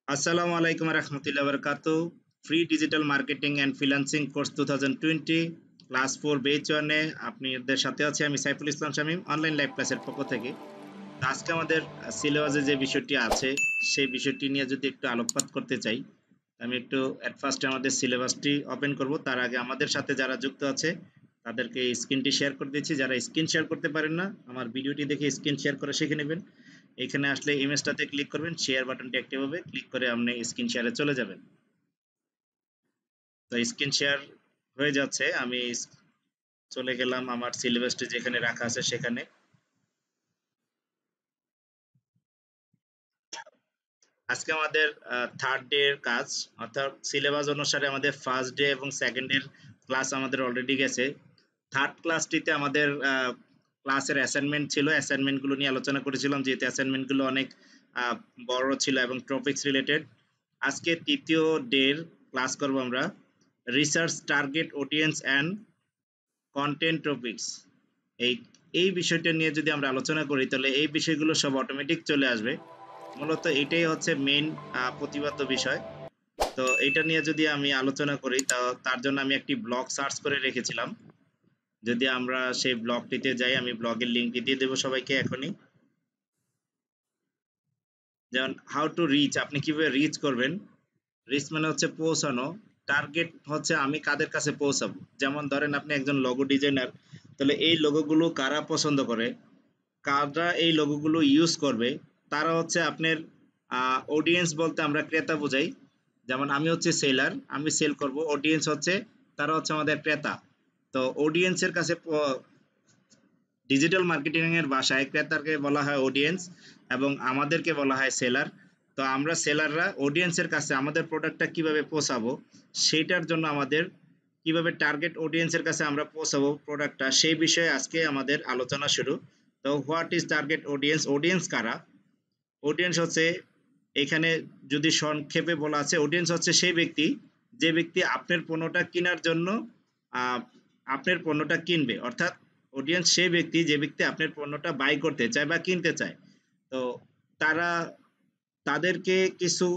Assalamu alaikum warahmatullahi wabarakatuh. Free Digital Marketing and Freelancing Course 2020 class 4 বেচ 1 এ আপনাদের সাথে আছি আমি সাইফুল ইসলাম শামীম অনলাইন লাইভ ক্লাসের পক্ষ থেকে। তো আজকে আমাদের সিলেবাসে যে বিষয়টি আছে সেই বিষয়টি নিয়ে যদি একটু আলোকপাত করতে চাই, আমি একটু এট ফার্স্ট আমাদের সিলেবাসটি ওপেন করব। তার আগে আমাদের সাথে যারা যুক্ত আছে তাদেরকে স্ক্রিনটি শেয়ার করে দিচ্ছি। যারা স্ক্রিন শেয়ার করতে পারেন না, আমার ভিডিওটি দেখে স্ক্রিন শেয়ার করে শিখে নেবেন। এখানে আসলে ইমেজটাতে ক্লিক করবেন, শেয়ার বাটনটি অ্যাক্টিভ হবে, ক্লিক করে আপনি স্ক্রিন শেয়ারে চলে যাবেন। তো স্ক্রিন শেয়ার হয়ে যাচ্ছে, আমি চলে গেলাম আমার সিলেবাসটি যেখানে রাখা আছে সেখানে। আজকে আমাদের থার্ড ডে এর কাজ, অর্থাৎ সিলেবাস অনুসারে আমাদের ফার্স্ট ডে এবং সেকেন্ড ডে ক্লাস আমাদের অলরেডি গেছে। থার্ড ক্লাসটিতে আমাদের ক্লাসের অ্যাসাইনমেন্ট ছিল, অ্যাসাইনমেন্টগুলো নিয়ে আলোচনা করেছিলাম, যেহেতু অ্যাসাইনমেন্টগুলো অনেক বড় ছিল এবং টপিকস রিলেটেড। আজকে তৃতীয় ডের ক্লাস করব আমরা research target audience and content topics. এই এই বিষয়টা নিয়ে যদি আমরা আলোচনা করি তাহলে এই বিষয়গুলো সব অটোমেটিক চলে আসবে। মূলত এটাই হচ্ছে মেইন প্রতিপাদ্য বিষয়। তো এটা নিয়ে যদি আমি আলোচনা করি তার জন্য আমি একটি ব্লগ সার্চ করে রেখেছিলাম। যদি আমরা সেই ব্লগটিতে যাই, আমি ব্লগের লিঙ্কটি দিয়ে দেবো সবাইকে এখনই। যেমন হাউ টু রিচ, আপনি কিভাবে রিচ করবেন। রিচ মানে হচ্ছে পৌঁছানো, টার্গেট হচ্ছে আমি কাদের কাছে পৌঁছাবো। যেমন ধরেন আপনি একজন লোগো ডিজাইনার, তাহলে এই লোগোগুলো কারা পছন্দ করে, কারা এই লোগোগুলো ইউজ করবে, তারা হচ্ছে আপনার অডিয়েন্স। বলতে আমরা ক্রেতা বোঝাই। যেমন আমি হচ্ছে সেলার, আমি সেল করব, অডিয়েন্স হচ্ছে তারা হচ্ছে আমাদের ক্রেতা। তো অডিয়েন্সের কাছে ডিজিটাল মার্কেটিং এর ভাষায় ক্রেতাকে বলা হয় অডিয়েন্স এবং আমাদেরকে বলা হয় সেলার। তো আমরা সেলাররা অডিয়েন্সের কাছে আমাদের প্রোডাক্টটা কিভাবে পৌঁছাবো, সেটার জন্য আমাদের কিভাবে টার্গেট অডিয়েন্সের কাছে আমরা পৌঁছাবো প্রোডাক্টটা, সেই বিষয়ে আজকে আমাদের আলোচনা শুরু। তো what is target audience, audience কারা। অডিয়েন্স হচ্ছে, এখানে যদি সংক্ষেপে বলা আছে, অডিয়েন্স হচ্ছে সেই ব্যক্তি যে ব্যক্তি আপনার পণ্যটা কেনার জন্য আহ, আপনার পণ্যটা কিনবে। অর্থাৎ অডিয়েন্স সেই ব্যক্তি যে ব্যক্তি আপনার পণ্যটা বাই করতে চায় বা কিনতে চায়। তো তারা তাদেরকে কিছু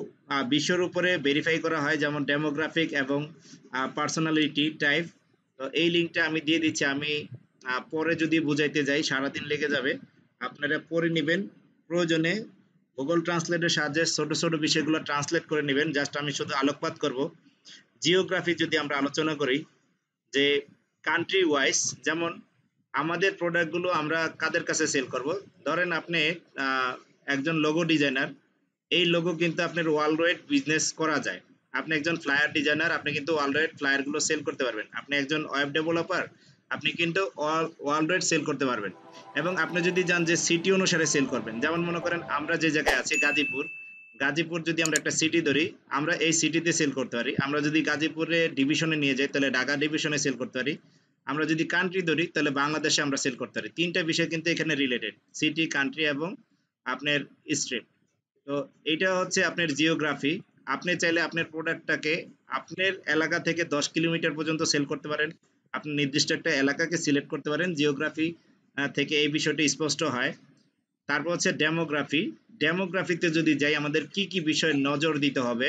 বিষয়ের উপরে ভেরিফাই করা হয়, যেমন ডেমোগ্রাফিক এবং পার্সোনালিটি টাইপ। তো এই লিঙ্কটা আমি দিয়ে দিচ্ছি। আমি পরে যদি বুঝাইতে যাই সারাদিন লেগে যাবে, আপনারা পড়ে নেবেন। প্রয়োজনে গুগল ট্রান্সলেটের সাহায্যে ছোট ছোট বিষয়গুলো ট্রান্সলেট করে নেবেন। জাস্ট আমি শুধু আলোকপাত করব। জিওগ্রাফি যদি আমরা আলোচনা করি, যে কান্ট্রি ওয়াইজ, যেমন আমাদের প্রোডাক্টগুলো আমরা কাদের কাছে সেল করব। ধরেন আপনি একজন লোগো ডিজাইনার, এই লোগো কিন্তু আপনার ওয়ার্ল্ড ওয়াইড বিজনেস করা যায়। আপনি একজন ফ্লায়ার ডিজাইনার, আপনি কিন্তু ওয়ার্ল্ড ওয়াইড ফ্লায়ারগুলো সেল করতে পারবেন। আপনি একজন ওয়েব ডেভেলপার, আপনি কিন্তু ওয়ার্ল্ড ওয়াইড সেল করতে পারবেন। এবং আপনি যদি যান যে সিটি অনুসারে সেল করবেন, যেমন মনে করেন আমরা যে জায়গায় আছি গাজীপুর, গাজীপুর যদি আমরা একটা সিটি ধরি, আমরা এই সিটিতে সেল করতে পারি। আমরা যদি গাজীপুরে ডিভিশনে নিয়ে যাই তাহলে ঢাকা ডিভিশনে সেল করতে পারি। আমরা যদি কান্ট্রি ধরি তাহলে বাংলাদেশে আমরা সেল করতে পারি। তিনটা বিষয় কিন্তু এখানে রিলেটেড, সিটি, কান্ট্রি এবং আপনার স্ট্রিট। তো এইটা হচ্ছে আপনার জিওগ্রাফি। আপনি চাইলে আপনার প্রোডাক্টটাকে আপনার এলাকা থেকে 10 কিলোমিটার পর্যন্ত সেল করতে পারেন। আপনি নির্দিষ্ট একটা এলাকাকে সিলেক্ট করতে পারেন। জিওগ্রাফি থেকে এই বিষয়টি স্পষ্ট হয়। তারপর হচ্ছে ডেমোগ্রাফি। ডেমোগ্রাফিতে যদি যাই, আমাদের কি কি বিষয়ে নজর দিতে হবে।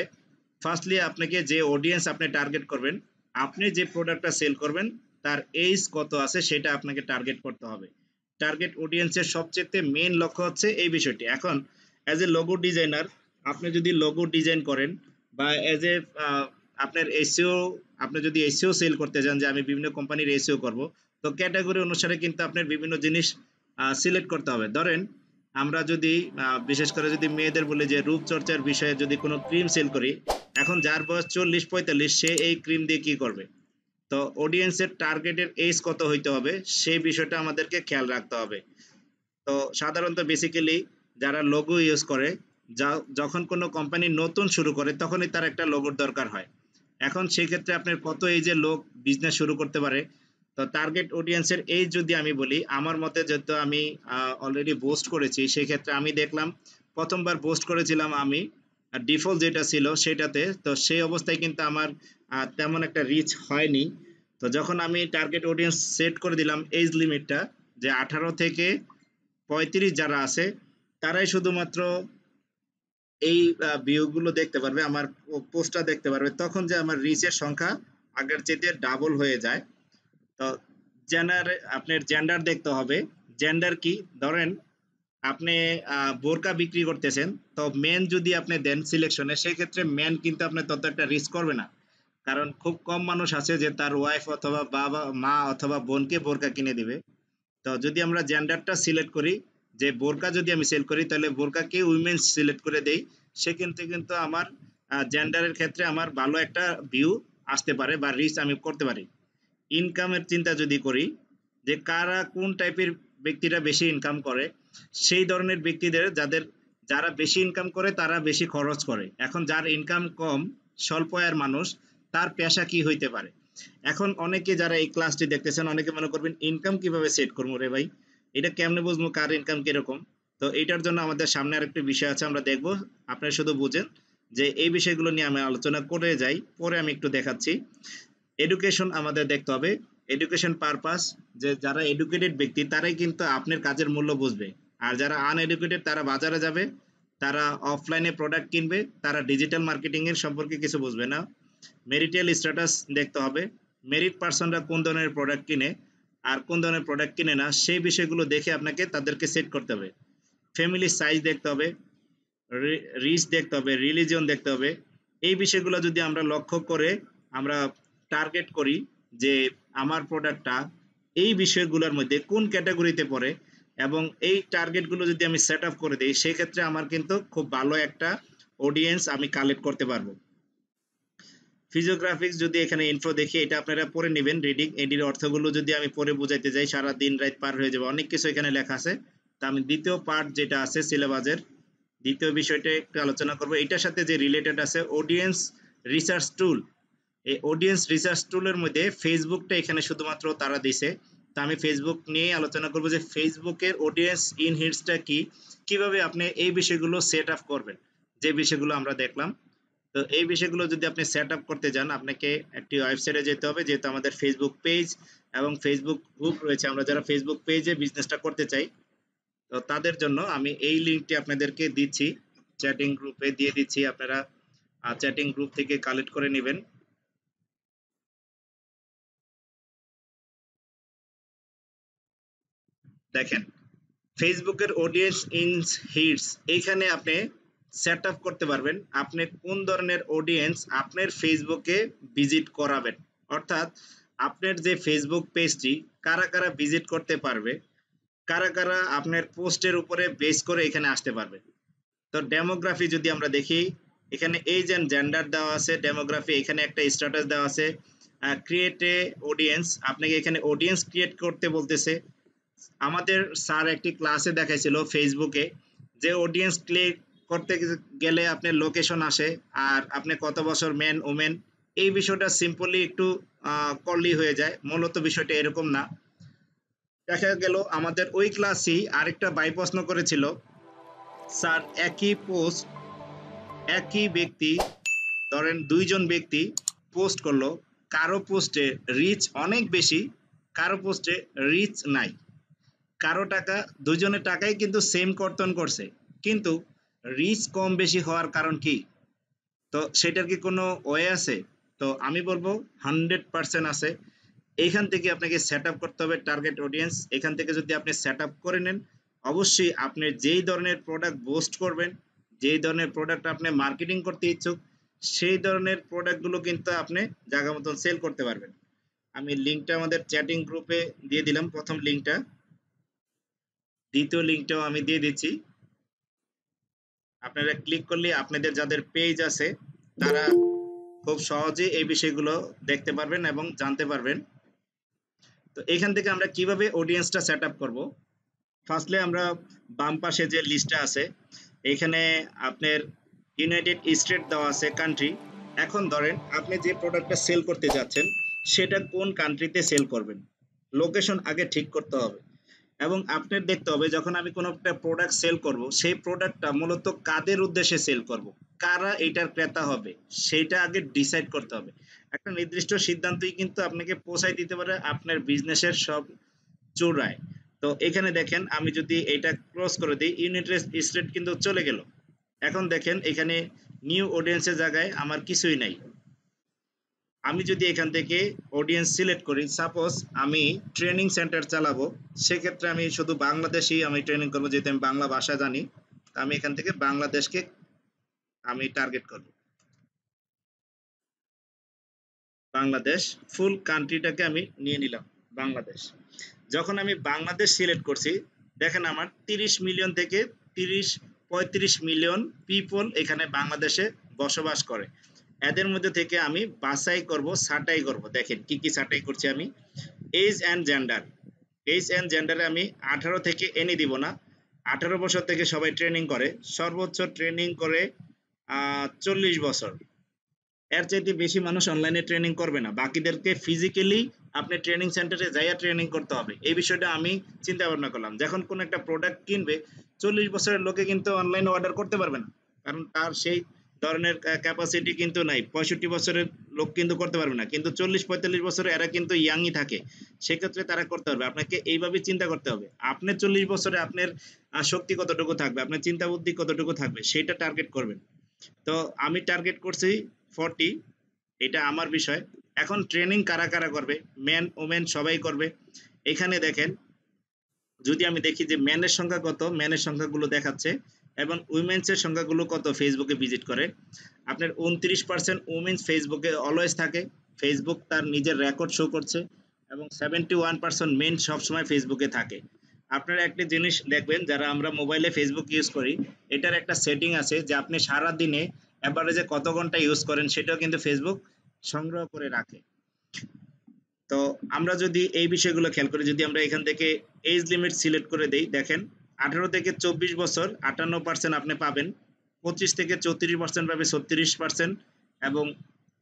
ফার্স্টলি আপনাকে যে অডিয়েন্স আপনি টার্গেট করবেন, আপনি যে প্রোডাক্টটা সেল করবেন তার এইজ কত আছে সেটা আপনাকে টার্গেট করতে হবে। টার্গেট অডিয়েন্সের সবচেয়ে মেইন লক্ষ্য হচ্ছে এই বিষয়টি। এখন অ্যাজ এ লোগো ডিজাইনার, আপনি যদি লোগো ডিজাইন করেন বা অ্যাজ এ আপনার এসইও, আপনি যদি এসইও সেল করতে চান যে আমি বিভিন্ন কোম্পানির এসইও করব, তো ক্যাটাগরি অনুসারে কিন্তু আপনার বিভিন্ন জিনিস সিলেক্ট করতে হবে। ধরেন আমরা যদি বিশেষ করে যদি মেয়েদের বলি যে রূপচর্চার বিষয়ে যদি কোনো ক্রিম সেল করি, এখন যার বয়স 40-45 সে এই ক্রিম দিয়ে কি করবে। তো অডিয়েন্সের টার্গেটের এজ কত হইতে হবে সেই বিষয়টা আমাদেরকে খেয়াল রাখতে হবে। তো সাধারণত বেসিক্যালি যারা লোগো ইউজ করে, যখন কোনো কোম্পানি নতুন শুরু করে তখনই তার একটা লোগোর দরকার হয়। এখন সেই ক্ষেত্রে আপনার কত এজের লোক বিজনেস শুরু করতে পারে। তো টার্গেট অডিয়েন্সের এই যদি আমি বলি, আমার মতে যেহেতু আমি অলরেডি পোস্ট করেছি, সেই ক্ষেত্রে আমি দেখলাম প্রথমবার পোস্ট করেছিলাম আমি ডিফল্ট যেটা ছিল সেটাতে, তো সেই অবস্থায় কিন্তু আমার তেমন একটা রিচ হয়নি। তো যখন আমি টার্গেট অডিয়েন্স সেট করে দিলাম এজ লিমিটটা, যে 18 থেকে 35 যারা আছে তারাই শুধুমাত্র এই ভিউ গুলো দেখতে পারবে, আমার পোস্টটা দেখতে পারবে, তখন যে আমার রিচের সংখ্যা আগের চেয়ে ডাবল হয়ে যায়। তো আপনার জেন্ডার দেখতে হবে। জেন্ডার কি, ধরেন আপনি বোরকা বিক্রি করতেছেন, তো মেন যদি আপনি দেন সিলেকশনে, সেই ক্ষেত্রে মেন কিন্তু আপনার তত একটা রিস্ক করবে না, কারণ খুব কম মানুষ আছে যে তার ওয়াইফ অথবা বাবা মা অথবা বোনকে বোরকা কিনে দিবে। তো যদি আমরা জেন্ডারটা সিলেক্ট করি, যে বোরকা যদি আমি সেল করি, তাহলে বোরকাকে উইমেন্স সিলেক্ট করে দেই, সেক্ষেত্রে কিন্তু আমার জেন্ডারের ক্ষেত্রে আমার ভালো একটা ভিউ আসতে পারে বা রিচ আমি করতে পারি। ইনকামের চিন্তা যদি করি, যে কারা কোন টাইপের ব্যক্তিরা বেশি ইনকাম করে, সেই ধরনের ব্যক্তিদের যারা বেশি ইনকাম করে তারা বেশি খরচ করে। এখন যার ইনকাম কম, স্বল্প আয়ের মানুষ, তার পেশা কি হইতে পারে? এখন অনেকে যারা এই ক্লাসটি দেখতেছেন, অনেকে মনে করবেন ইনকাম কিভাবে সেট করবো রে ভাই, এটা কেমনে বুঝবো কার ইনকাম কিরকম? তো এটার জন্য আমাদের সামনে আরেকটি বিষয় আছে, আমরা দেখবো। আপনারা শুধু বুঝেন যে এই বিষয়গুলো নিয়ে আমি আলোচনা করে যাই, পরে আমি একটু দেখাচ্ছি। এডুকেশন আমাদের দেখতে হবে, এডুকেশন পারপাস, যে যারা এডুকেটেড ব্যক্তি তারাই কিন্তু আপনার কাজের মূল্য বুঝবে। আর যারা আনএডুকেটেড তারা বাজারে যাবে, তারা অফলাইনে প্রোডাক্ট কিনবে, তারা ডিজিটাল মার্কেটিং এর সম্পর্কে কিছু বুঝবে না। মেরিটাল স্ট্যাটাস দেখতে হবে, মেরিট পার্সনরা কোন ধরনের প্রোডাক্ট কিনে আর কোন ধরনের প্রোডাক্ট কিনে না, সেই বিষয়গুলো দেখে আপনাকে তাদেরকে সেট করতে হবে। ফ্যামিলি সাইজ দেখতে হবে, রিচ দেখতে হবে, রিলিজিয়ন দেখতে হবে। এই বিষয়গুলো যদি আমরা লক্ষ্য করে আমরা টার্গেট করি যে আমার প্রোডাক্টটা এই বিষয়গুলোর মধ্যে কোন ক্যাটাগরিতে পড়ে, এবং এই টার্গেটগুলো যদি আমি সেট আপ করে দিই, সেই ক্ষেত্রে আমার কিন্তু খুব ভালো একটা অডিয়েন্স আমি কালেক্ট করতে পারবো। ফিজিওগ্রাফিক্স যদি এখানে ইনফো দেখি, এটা আপনারা পড়ে নেবেন রিডিং, এটির অর্থগুলো যদি আমি পড়ে বুঝাইতে যাই সারা দিন রাত পার হয়ে যাবে, অনেক কিছু এখানে লেখা আছে। তা আমি দ্বিতীয় পার্ট যেটা আছে সিলেবাসের দ্বিতীয় বিষয়টা একটু আলোচনা করব, এটার সাথে যে রিলেটেড আছে অডিয়েন্স রিসার্চ টুল। এই অডিয়েন্স রিসার্চ টুলের মধ্যে ফেসবুকটা এখানে শুধুমাত্র তারা দিছে। তা আমি ফেসবুক নিয়ে আলোচনা করব যে ফেসবুকের অডিয়েন্স ইনহিটসটা কি, কিভাবে আপনি এই বিষয়গুলো সেট আপ করবেন, যে বিষয়গুলো আমরা দেখলাম। তো এই বিষয়গুলো যদি আপনি সেট আপ করতে যান, আপনাকে একটি ওয়েবসাইটে যেতে হবে, যেহেতু আমাদের ফেসবুক পেজ এবং ফেসবুক গ্রুপ রয়েছে, আমরা যারা ফেসবুক পেজে বিজনেসটা করতে চাই, তো তাদের জন্য আমি এই লিঙ্কটি আপনাদেরকে দিচ্ছি, চ্যাটিং গ্রুপে দিয়ে দিচ্ছি, আপনারা চ্যাটিং গ্রুপ থেকে কালেক্ট করে নেবেন। দেখেন, ফেসবুকের অডিয়েন্স ইন হিটস, এইখানে আপনি সেট আপ করতে পারবেন আপনি কোন ধরনের অডিয়েন্স আপনার ফেসবুকে ভিজিট করাবেন, অর্থাৎ আপনার যে ফেসবুক পেজটি কারা কারা ভিজিট করতে পারবে, কারা কারা আপনার পোস্টের উপরে বেস করে এখানে আসতে পারবে। তো ডেমোগ্রাফি যদি আমরা দেখি, এখানে এই যে জেন্ডার দেওয়া আছে, ডেমোগ্রাফি, এখানে একটা স্ট্যাটাস দেওয়া আছে, ক্রিয়েট এ অডিয়েন্স, আপনাকে এখানে অডিয়েন্স ক্রিয়েট করতে বলতেছে। আমাদের স্যার একটি ক্লাসে দেখাইছিল ফেসবুকে যে অডিয়েন্স ক্লিক করতে গেলে আপনার লোকেশন আসে আর আপনি কত বছর মেন ওমেন, এই বিষয়টা সিম্পলি একটু করলেই হয়ে যায়, মূলত বিষয়টা এরকম না। দেখা গেল আমাদের ওই ক্লাসেই আরেকটা বাই প্রশ্ন করেছিল, স্যার একই পোস্ট, একই ব্যক্তি, ধরেন দুইজন ব্যক্তি পোস্ট করলো, কারো পোস্টে রিচ অনেক বেশি, কারো পোস্টে রিচ নাই, কারো টাকা, দুজনের টাকাই কিন্তু সেম কর্তন করছে, কিন্তু রিচ কম বেশি হওয়ার কারণ কি? তো সেটার কি কোনো ওয়ে আছে? তো আমি বলবো 100% আছে। এইখান থেকে আপনাকে সেট আপ করতে হবে টার্গেট অডিয়েন্স। এখান থেকে যদি আপনি সেট আপ করে নেন, অবশ্যই আপনি যেই ধরনের প্রোডাক্ট পোস্ট করবেন, যেই ধরনের প্রোডাক্ট আপনি মার্কেটিং করতে ইচ্ছুক, সেই ধরনের প্রোডাক্টগুলো কিন্তু আপনি জায়গা মতন সেল করতে পারবেন। আমি লিঙ্কটা আমাদের চ্যাটিং গ্রুপে দিয়ে দিলাম, প্রথম লিঙ্কটা, দ্বিতীয় লিঙ্কটাও আমি দিয়ে দিচ্ছি। আপনারা ক্লিক করলে আপনাদের যাদের পেজ আছে তারা খুব সহজেই এই বিষয়গুলো দেখতে পারবেন এবং জানতে পারবেন। তো এখান থেকে আমরা কিভাবে অডিয়েন্সটা সেট আপ করবো, ফার্স্টলি আমরা বাম পাশে যে লিস্টটা আছে, এখানে আপনার ইউনাইটেড স্টেট দেওয়া আছে কান্ট্রি। এখন ধরেন আপনি যে প্রোডাক্টটা সেল করতে যাচ্ছেন সেটা কোন কান্ট্রিতে সেল করবেন, লোকেশন আগে ঠিক করতে হবে। এবং আপনার দেখতে হবে যখন আমি কোনো একটা প্রোডাক্ট সেল করব, সেই প্রোডাক্টটা মূলত কাদের উদ্দেশ্যে সেল করব, কারা এটার ক্রেতা হবে, সেটা আগে ডিসাইড করতে হবে। একটা নির্দিষ্ট সিদ্ধান্তই কিন্তু আপনাকে পৌঁছায় দিতে পারে আপনার বিজনেসের সব চূড়ায়। তো এখানে দেখেন আমি যদি এটা ক্রস করে দিই, ইউনাইটেড স্টেট কিন্তু চলে গেল, এখন দেখেন এখানে নিউ অডিয়েন্সের জায়গায় আমার কিছুই নাই। আমি যদি এখান থেকে অডিয়েন্স সিলেক্ট করি, সাপোজ আমি ট্রেনিং সেন্টার চালাবো, সেক্ষেত্রে আমি শুধু বাংলাদেশেই আমি ট্রেনিং করবো, যেহেতু আমি বাংলা ভাষা জানি। আমি এখান থেকে বাংলাদেশকে আমি টার্গেট করব, বাংলাদেশ ফুল কান্ট্রিটাকে আমি নিয়ে নিলাম বাংলাদেশ। যখন আমি বাংলাদেশ সিলেক্ট করছি, দেখেন আমার 30 মিলিয়ন থেকে 30-35 মিলিয়ন পিপল এখানে বাংলাদেশে বসবাস করে। এদের মধ্যে থেকে আমি বাছাই করব, ছাঁটাই করব। দেখেন কি কি ছাঁটাই করছি আমি। Age and gender, age and জেন্ডারে আমি 18 থেকে এনে দিব না। 18 বছর থেকে সবাই ট্রেনিং করে, সর্বোচ্চ ট্রেনিং করে 40 বছর। এর চাইতে বেশি মানুষ অনলাইনে ট্রেনিং করবে না, বাকিদেরকে ফিজিক্যালি আপনি ট্রেনিং সেন্টারে যাইয়া ট্রেনিং করতে হবে। এই বিষয়টা আমি চিন্তা ভাবনা করলাম। যখন কোন একটা প্রোডাক্ট কিনবে, 40 বছরের লোকে কিন্তু অনলাইনে অর্ডার করতে পারবে না, কারণ তার সেই ধরনের ক্যাপাসিটি কিন্তু নাই। 65 বছরের লোক কিন্তু করতে পারবে না, কিন্তু 40-45 বছরে এরা কিন্তু ইয়াংই থাকে, সেক্ষেত্রে তারা করতে পারবে। আপনাকে এইভাবে চিন্তা করতে হবে, আপনার 40 বছরে আপনার শক্তি কতটুকু থাকবে, আপনার চিন্তা বুদ্ধি কতটুকু থাকবে, সেটা টার্গেট করবেন। তো আমি টার্গেট করছি 40, এটা আমার বিষয়। এখন ট্রেনিং কারা কারা করবে, মেন ওমেন সবাই করবে। এখানে দেখেন, যদি আমি দেখি যে ম্যানের সংখ্যা কত, ম্যানের সংখ্যাগুলো দেখাচ্ছে, এবং উইমেন্সের সংখ্যাগুলো কত ফেসবুকে ভিজিট করে। আপনার 29% উইমেন্স ফেসবুকে অলওয়েজ থাকে, ফেসবুক তার নিজের রেকর্ড শো করছে, এবং 71% মেন সবসময় ফেসবুকে থাকে। আপনারা একটা জিনিস দেখবেন, যারা আমরা মোবাইলে ফেসবুক ইউজ করি, এটার একটা সেটিং আছে যে আপনি সারা দিনে এভারেজে কত ঘন্টা ইউজ করেন, সেটাও কিন্তু ফেসবুক সংগ্রহ করে রাখে। তো আমরা যদি এই বিষয়গুলো খেয়াল করি, যদি আমরা এখান থেকে এজ লিমিট সিলেক্ট করে দেই, দেখেন 18 থেকে 24 বছর 58% আপনি পাবেন, 25 থেকে 34% পাবে 36%, এবং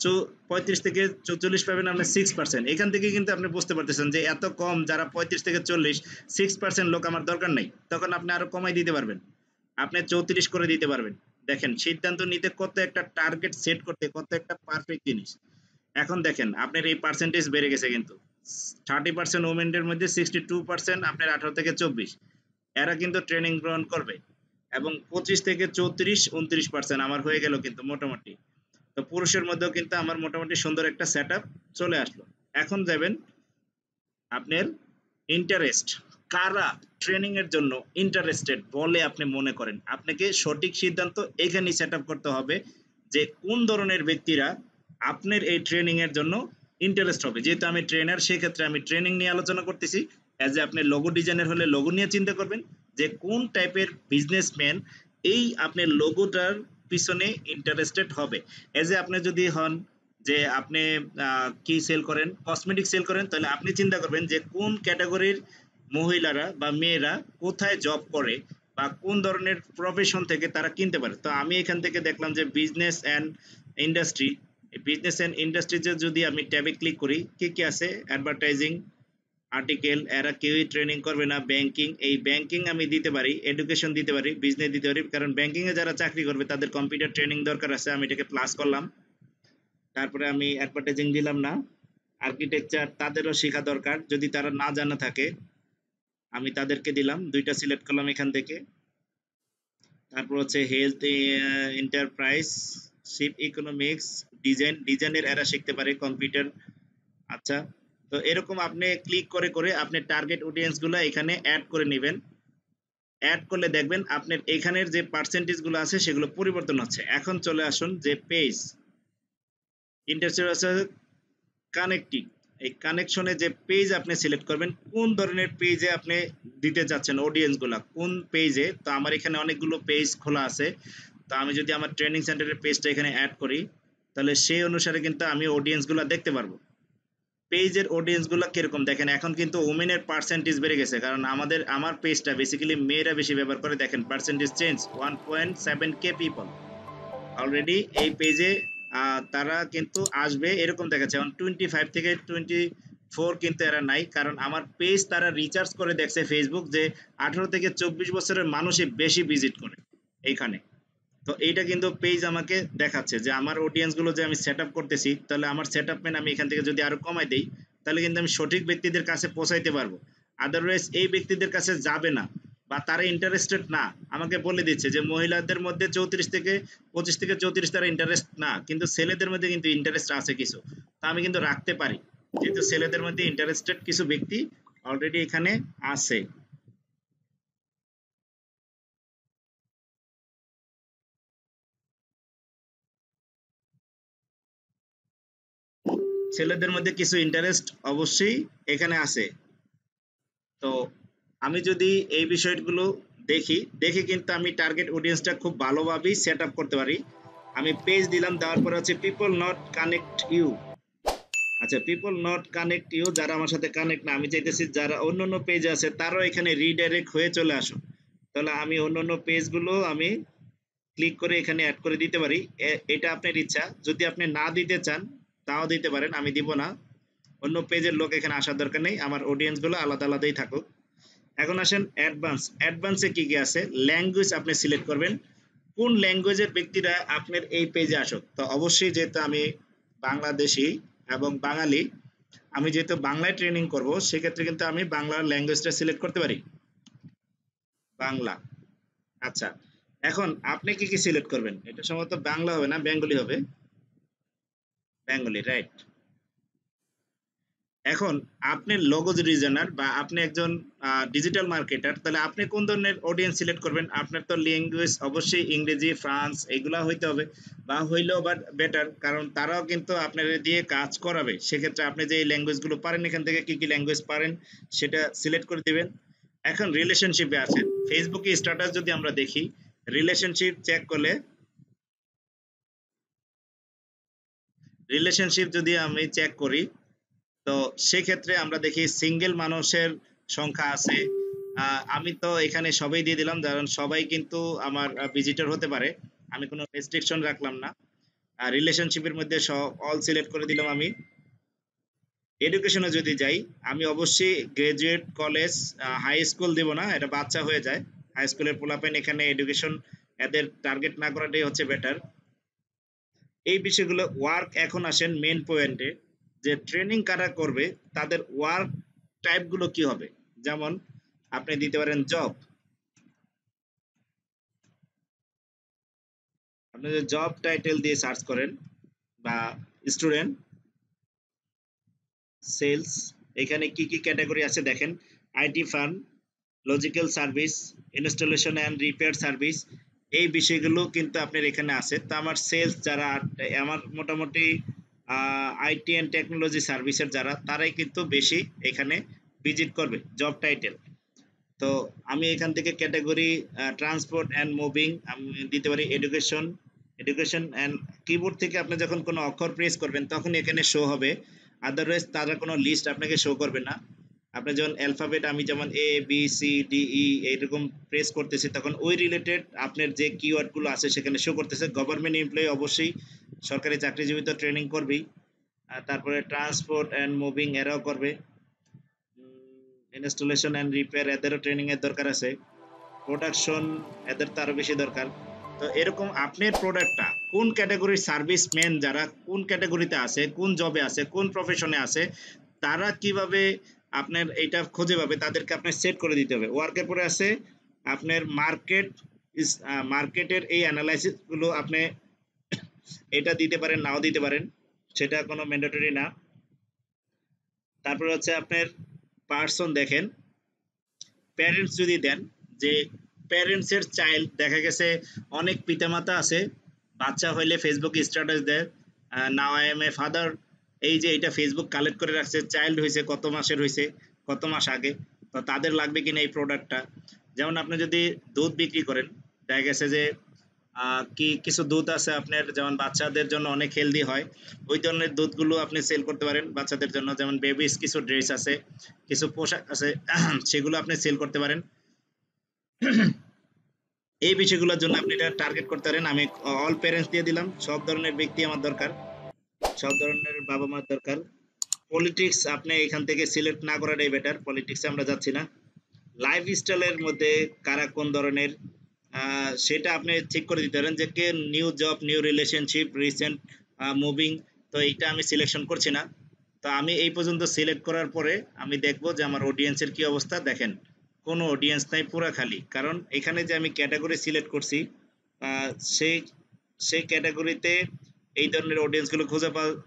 35 থেকে 44 পাবেন আপনি 6%। এখান থেকে কিন্তু আপনি বুঝতে পারতেছেন যে এত কম, যারা 35 থেকে 40, 6% লোক আমার দরকার নাই, তখন আপনি আরো কমাই দিতে পারবেন, আপনি 34 করে দিতে পারবেন। দেখেন সিদ্ধান্ত নিতে কত একটা, টার্গেট সেট করতে কত একটা পারফেক্ট জিনিস। এখন দেখেন আপনার এই পার্সেন্টেজ বেড়ে গেছে কিন্তু, 30% ওমেনদের মধ্যে 62% আপনার 18 থেকে 24, এরা কিন্তু ট্রেনিং গ্রহণ করবে, এবং 25 থেকে 34 29% আমার হয়ে গেল কিন্তু মোটামুটি। তো পুরুষের মধ্যেও কিন্তু আমার মোটামুটি সুন্দর একটা সেট চলে আসলো। এখন যাবেন আপনার ইন্টারেস্ট, কারা ট্রেনিং এর জন্য ইন্টারেস্টেড বলে আপনি মনে করেন, আপনাকে সঠিক সিদ্ধান্ত এখানেই সেট করতে হবে যে কোন ধরনের ব্যক্তিরা আপনার এই ট্রেনিং এর জন্য ইন্টারেস্ট হবে। যেহেতু আমি ট্রেনার, সেক্ষেত্রে আমি ট্রেনিং নিয়ে আলোচনা করতেছি। অ্যাজ এ আপনি লোগো ডিজাইনার হলে লোগো নিয়ে চিন্তা করবেন যে কোন টাইপের বিজনেসম্যান এই আপনার লোগোটার পিছনে ইন্টারেস্টেড হবে। অ্যাজ এ আপনি যদি হন যে আপনি কি সেল করেন, কসমেটিক সেল করেন, তাহলে আপনি চিন্তা করবেন যে কোন ক্যাটাগরির মহিলারা বা মেয়েরা কোথায় জব করে, বা কোন ধরনের প্রফেশন থেকে তারা কিনতে পারে। তো আমি এখান থেকে দেখলাম যে business and industry, business and ইন্ডাস্ট্রিতে যদি আমি ট্যাবে ক্লিক করি, কি কি আছে, অ্যাডভার্টাইজিং, আর্টিকেল, এরা কেউই ট্রেনিং করবে না। ব্যাংকিং, এই ব্যাংকিং আমি দিতে পারি, এডুকেশন দিতে পারি, বিজনেস দিতে পারি, কারণ ব্যাংকিং এ যারা চাকরি করবে তাদের কম্পিউটার ট্রেনিং দরকার আছে, আমি এটাকে প্লাস করলাম। তারপরে আমি অ্যাডভার্টাইজিং দিলাম না। আর্কিটেকচার তাদেরও শেখা দরকার, যদি তারা না জানা থাকে, আমি তাদেরকে দিলাম, দুইটা সিলেক্ট করলাম এখান থেকে। তারপর হচ্ছে health, enterprise, ship, economics, design, ডিজাইনের এরা শিখতে পারে কম্পিউটার। আচ্ছা, তো এরকম আপনি ক্লিক করে করে আপনি টার্গেট অডিয়েন্স গুলো এখানে অ্যাড করে নেবেন। অ্যাড করলে দেখবেন আপনার এখানের যে পার্সেন্টেজ গুলো আছে সেগুলো পরিবর্তন হচ্ছে। এখন চলে আসুন যে পেজ ইন্টারেস্টেড কানেক্টিং, এই কানেকশনে যে পেজ আপনি সিলেক্ট করবেন, কোন ধরনের পেজে আপনি দিতে চাচ্ছেন অডিয়েন্স গুলা, কোন পেজে। তো আমার এখানে অনেকগুলো পেজ খোলা আছে, তো আমি যদি আমার ট্রেনিং সেন্টারের পেজটা এখানে অ্যাড করি, তাহলে সেই অনুসারে কিন্তু আমি অডিয়েন্স গুলা দেখতে পারবো। পেজের অডিয়েন্স গুলা কিরকম দেখেন, এখন কিন্তু ওমেনের পার্সেন্টেজ বেড়ে গেছে, কারণ আমার পেজটা বেসিক্যালি মেয়েরা বেশি ব্যবহার করে। দেখেন percentage change 1.7k people already এই পেজে তারা কিন্তু আসবে, এরকম দেখাচ্ছে। এখন 25 থেকে 24 কিন্তু এরা নাই, কারণ আমার পেজ তারা রিচার্জ করে দেখছে ফেসবুক যে 18 থেকে 24 বছরের মানুষই বেশি ভিজিট করে এইখানে। তো এইটা কিন্তু পেজ আমাকে দেখাচ্ছে যে আমার অডিয়েন্স গুলো যে আমি সেট আপ করতেছি, তাহলে আমার সেট আপ আমি এখান থেকে যদি আরো কমাই দেই, তাহলে কিন্তু আমি সঠিক ব্যক্তিদের কাছে পৌঁছাইতে পারবো। আদারওয়াইজ এই ব্যক্তিদের কাছে যাবে না, বা তারা ইন্টারেস্টেড না, আমাকে বলে দিচ্ছে যে মহিলাদের মধ্যে 34 থেকে 25 থেকে 34 তারা ইন্টারেস্ট না, কিন্তু ছেলেদের মধ্যে কিন্তু ইন্টারেস্ট আছে কিছু, তা আমি কিন্তু রাখতে পারি, যেহেতু ছেলেদের মধ্যে ইন্টারেস্টেড কিছু ব্যক্তি অলরেডি এখানে আছে। ছেলেদের মধ্যে কিছু ইন্টারেস্ট অবশ্যই এখানে আছে। তো আমি যদি এই বিষয়গুলো দেখি, দেখে কিন্তু আমি টার্গেট অডিয়েন্সটা খুব ভালোভাবেই সেট আপ করতে পারি। আমি পেজ দিলাম, দেওয়ার পরে হচ্ছে পিপল নট কানেক্ট ইউ। আচ্ছা, পিপল নট কানেক্ট ইউ, যারা আমার সাথে কানেক্ট না, আমি চাইতেছি যারা অন্য অন্য পেজে আছে তারাও এখানে রিডাইরেক্ট হয়ে চলে আসো। তাহলে আমি অন্য অন্য পেজগুলো আমি ক্লিক করে এখানে অ্যাড করে দিতে পারি। এটা আপনার ইচ্ছা, যদি আপনি না দিতে চান তাও দিতে পারেন, আমি দিব না। অন্য পেজের লোক এখানে আসার দরকার নেই, আমার অডিয়েন্সগুলো আলাদা আলাদাই থাকুক। এখন আসেন অ্যাডভান্স। অ্যাডভান্সে কি কি আছে? ল্যাঙ্গুয়েজ আপনি সিলেক্ট করবেন, কোন ল্যাঙ্গুয়েজের ব্যক্তিরা আপনার এই পেজে আসুক। তো অবশ্যই যেহেতু আমি বাংলাদেশি এবং বাঙালি, আমি যেহেতু বাংলায় ট্রেনিং করব, সেক্ষেত্রে কিন্তু আমি বাংলার ল্যাঙ্গুয়েজটা সিলেক্ট করতে পারি, বাংলা। আচ্ছা, এখন আপনি কি কি সিলেক্ট করবেন? এটা সম্ভবত বাংলা হবে না, বেঙ্গলি হবে। Bengali, right. এখন আপনি লোগো ডিজাইনার বা আপনি একজন ডিজিটাল মার্কেটার, তাহলে আপনি কোন ধরনের অডিয়েন্স সিলেক্ট করবেন? আপনার তো ল্যাঙ্গুয়েজ অবশ্যই ইংরেজি, ফ্রান্স এগুলা হইতে হবে, বা হইলেও বাট বেটার, কারণ তারাও কিন্তু আপনার দিয়ে কাজ করাবে। সেক্ষেত্রে আপনি যে এই ল্যাঙ্গুয়েজগুলো পারেন, এখান থেকে কি কি ল্যাঙ্গুয়েজ পারেন সেটা সিলেক্ট করে দিবেন। এখন রিলেশনশিপে আছেন, ফেসবুকে স্ট্যাটাস যদি আমরা দেখি, রিলেশনশিপ চেক করলে, রিলেশনশিপ যদি আমি চেক করি, তো সেক্ষেত্রে আমরা দেখি সিঙ্গেল মানুষের সংখ্যা আছে। আমি তো এখানে সবাই দিয়ে দিলাম, কারণ সবাই কিন্তু আমার ভিজিটর হতে পারে, আমি কোনো রেস্ট্রিকশন রাখলাম না। আর রিলেশনশিপের মধ্যে অল সিলেক্ট করে দিলাম আমি। এডুকেশনে যদি যাই, আমি অবশ্যই গ্রাজুয়েট, কলেজ, হাই স্কুল দেব না, এটা বাচ্চা হয়ে যায়। হাই স্কুলের পোলাপাইন এখানে এডুকেশন এদের টার্গেট না করাটাই হচ্ছে বেটার। এই বিষয়গুলো ওয়ার্ক। এখন আসেন মেন পয়েন্টে, যে ট্রেনিং কারা করবে, তাদের ওয়ার্ক টাইপ গুলো কি হবে। যেমন আপনি দিতে পারেন জব, আপনি যদি জব টাইটেল দিয়ে সার্চ করেন, বা স্টুডেন্ট, সেলস, এখানে কি কি ক্যাটাগরি আছে দেখেন, IT firm, logical service, installation and repair service, এই বিষয়গুলো কিন্তু আপনার এখানে আছে। তো আমার সেলস যারা, আমার মোটামুটি আইটি অ্যান্ড টেকনোলজি সার্ভিসের যারা, তারাই কিন্তু বেশি এখানে ভিজিট করবে জব টাইটেল। তো আমি এখান থেকে ক্যাটাগরি ট্রান্সপোর্ট অ্যান্ড মুভিং আমি দিতে পারি এডুকেশন। এডুকেশন অ্যান্ড কিবোর্ড থেকে আপনি যখন কোনো অক্ষর প্রেস করবেন তখন এখানে শো হবে, আদারওয়াইজ তারা কোনো লিস্ট আপনাকে শো করবে না। আপনি যখন অ্যালফাবেট, আমি যেমন A B C D E এইরকম প্রেস করতেছি, তখন ওই রিলেটেড আপনার যে কিওয়ার্ডগুলো আছে সেখানে শো করতেছে। গভর্নমেন্ট এমপ্লয়ি অবশ্যই, সরকারি চাকরিজীবী তো ট্রেনিং করবেই। তারপরে ট্রান্সপোর্ট অ্যান্ড মুভিং এরাও করবে। ইনস্টলেশন অ্যান্ড রিপেয়ার এদেরও ট্রেনিং এর দরকার আছে। প্রোডাকশন, এদের তো আরো বেশি দরকার। তো এরকম আপনার প্রোডাক্টটা কোন ক্যাটাগরির সার্ভিসম্যান, যারা কোন ক্যাটাগরিতে আছে, কোন জবে আছে, কোন প্রফেশনে আছে, তারা কিভাবে আপনার এইটা খুঁজে পাবে, তাদেরকে আপনার সেট করে দিতে হবে। ওয়ার্কের পরে আছে আপনার মার্কেট, মার্কেটের এই অ্যানালাইসিস গুলো আপনি এটা দিতে পারেন, নাও দিতে পারেন, সেটা কোনো ম্যান্ডেটরি না। তারপর হচ্ছে আপনার পার্সন, দেখেন প্যারেন্টস যদি দেন, যে প্যারেন্টস এর চাইল্ড, দেখা গেছে অনেক পিতামাতা আছে, বাচ্চা হইলে ফেসবুক স্ট্যাটাস দেয়, now I M a father, এই যে এটা ফেসবুক কালেক্ট করে রাখছে, চাইল্ড হয়েছে কত মাসের, হয়েছে কত মাস আগে, তো তাদের লাগবে কিনা এই প্রোডাক্টটা। যেমন আপনি যদি দুধ বিক্রি করেন, দেখা গেছে যে কি কিছু দুধ আছে আপনার, যেমন বাচ্চাদের জন্য অনেক হেলদি হয়, ওই ধরনের দুধগুলো আপনি সেল করতে পারেন বাচ্চাদের জন্য। যেমন বেবিস কিছু ড্রেস আছে, কিছু পোশাক আছে, সেগুলো আপনি সেল করতে পারেন। এই বিষয়গুলোর জন্য আপনি এটা টার্গেট করতে পারেন। আমি অল প্যারেন্টস দিয়ে দিলাম, সব ধরনের ব্যক্তি আমার দরকার, সব ধরনের বাবা মার দরকার। পলিটিক্স আপনি এখান থেকে সিলেক্ট না করাটাই বেটার, পলিটিক্সে আমরা যাচ্ছি না। লাইফ স্টাইলের মধ্যে কারা কোন ধরনের, সেটা আপনি ঠিক করে দিতে পারেন, যে কে new job, new relationship, recent moving, তো এইটা আমি সিলেকশন করছি না। তো আমি এই পর্যন্ত সিলেক্ট করার পরে আমি দেখবো যে আমার অডিয়েন্সের কি অবস্থা। দেখেন কোনো অডিয়েন্স নাই, পুরা খালি। কারণ এখানে যে আমি ক্যাটাগরি সিলেক্ট করছি, আহ, সেই সেই ক্যাটাগরিতে এই ধরনের অডিয়েন্স গুলো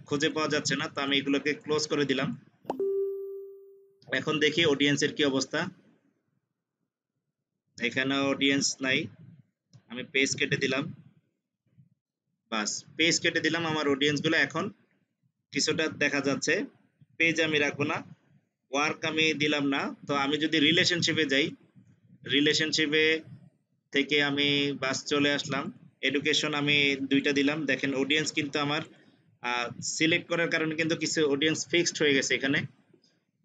খুঁজে পাওয়া যাচ্ছে না। তো আমি এগুলোকে ক্লোজ করে দিলাম। এখন দেখি অডিয়েন্সের কি অবস্থা। এখানে অডিয়েন্স নাই, আমি পেজ কেটে দিলাম। বাস, পেজ কেটে দিলাম, আমার অডিয়েন্স গুলো এখন কিছুটা দেখা যাচ্ছে। পেজ আমি রাখবো না, ওয়ার্ক আমি দিলাম না। তো আমি যদি রিলেশনশিপে যাই, রিলেশনশিপে থেকে আমি বাস চলে আসলাম। এডুকেশন আমি দুইটা দিলাম। দেখেন অডিয়েন্স কিন্তু আমার সিলেক্ট করার কারণে কিন্তু কিছু অডিয়েন্স ফিক্সড হয়ে গেছে এখানে।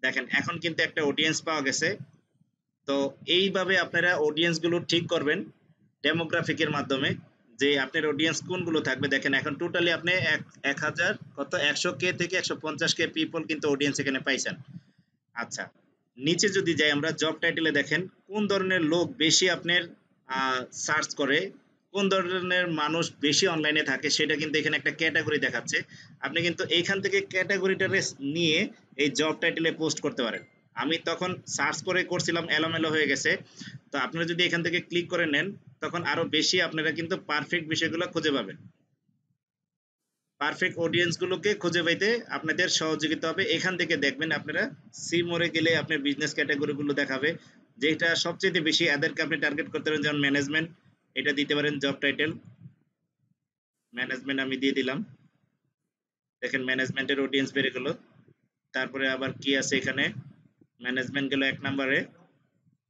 দেখেন এখন কিন্তু একটা অডিয়েন্স পাওয়া গেছে। তো এইভাবে আপনারা অডিয়েন্স গুলো ঠিক করবেন ডেমোগ্রাফিকের মাধ্যমে, যে আপনার অডিয়েন্স কোনগুলো থাকবে। দেখেন এখন টোটালি আপনি 1000 কত 100K থেকে 150K পিপল কিন্তু অডিয়েন্স এখানে পাইছেন। আচ্ছা, নিচে যদি যাই আমরা জব টাইটেলে, দেখেন কোন ধরনের লোক বেশি আপনার সার্চ করে, কোন ধরনের মানুষ বেশি অনলাইনে থাকে, সেটা কিন্তু এখানে একটা ক্যাটাগরি দেখাচ্ছে। আপনি কিন্তু এইখান থেকে ক্যাটাগরিটা নিয়ে এই জব টাইটেলে পোস্ট করতে পারেন। আমি তখন সার্চ করে করছিলাম, এলোমেলো হয়ে গেছে। তো আপনারা যদি এখান থেকে ক্লিক করে নেন, তখন আরো বেশি আপনারা কিন্তু পারফেক্ট বিষয়গুলো খুঁজে পাবেন। পারফেক্ট অডিয়েন্স গুলোকে খুঁজে পাইতে আপনাদের সহযোগিতা হবে। এখান থেকে দেখবেন আপনারা সি মোড়ে গেলে আপনার বিজনেস ক্যাটাগরি গুলো দেখাবে, যেটা সবচেয়ে বেশি এদেরকে আপনি টার্গেট করতে পারেন। যেমন ম্যানেজমেন্ট, এটা দিতে পারেন জব টাইটেল, ম্যানেজমেন্ট আমি দিয়ে দিলাম। দেখেন ম্যানেজমেন্টের অডিয়েন্স বেড়ে গেল। তারপরে আবার কি আছে এখানে, ম্যানেজমেন্ট গেল 1 নম্বরে,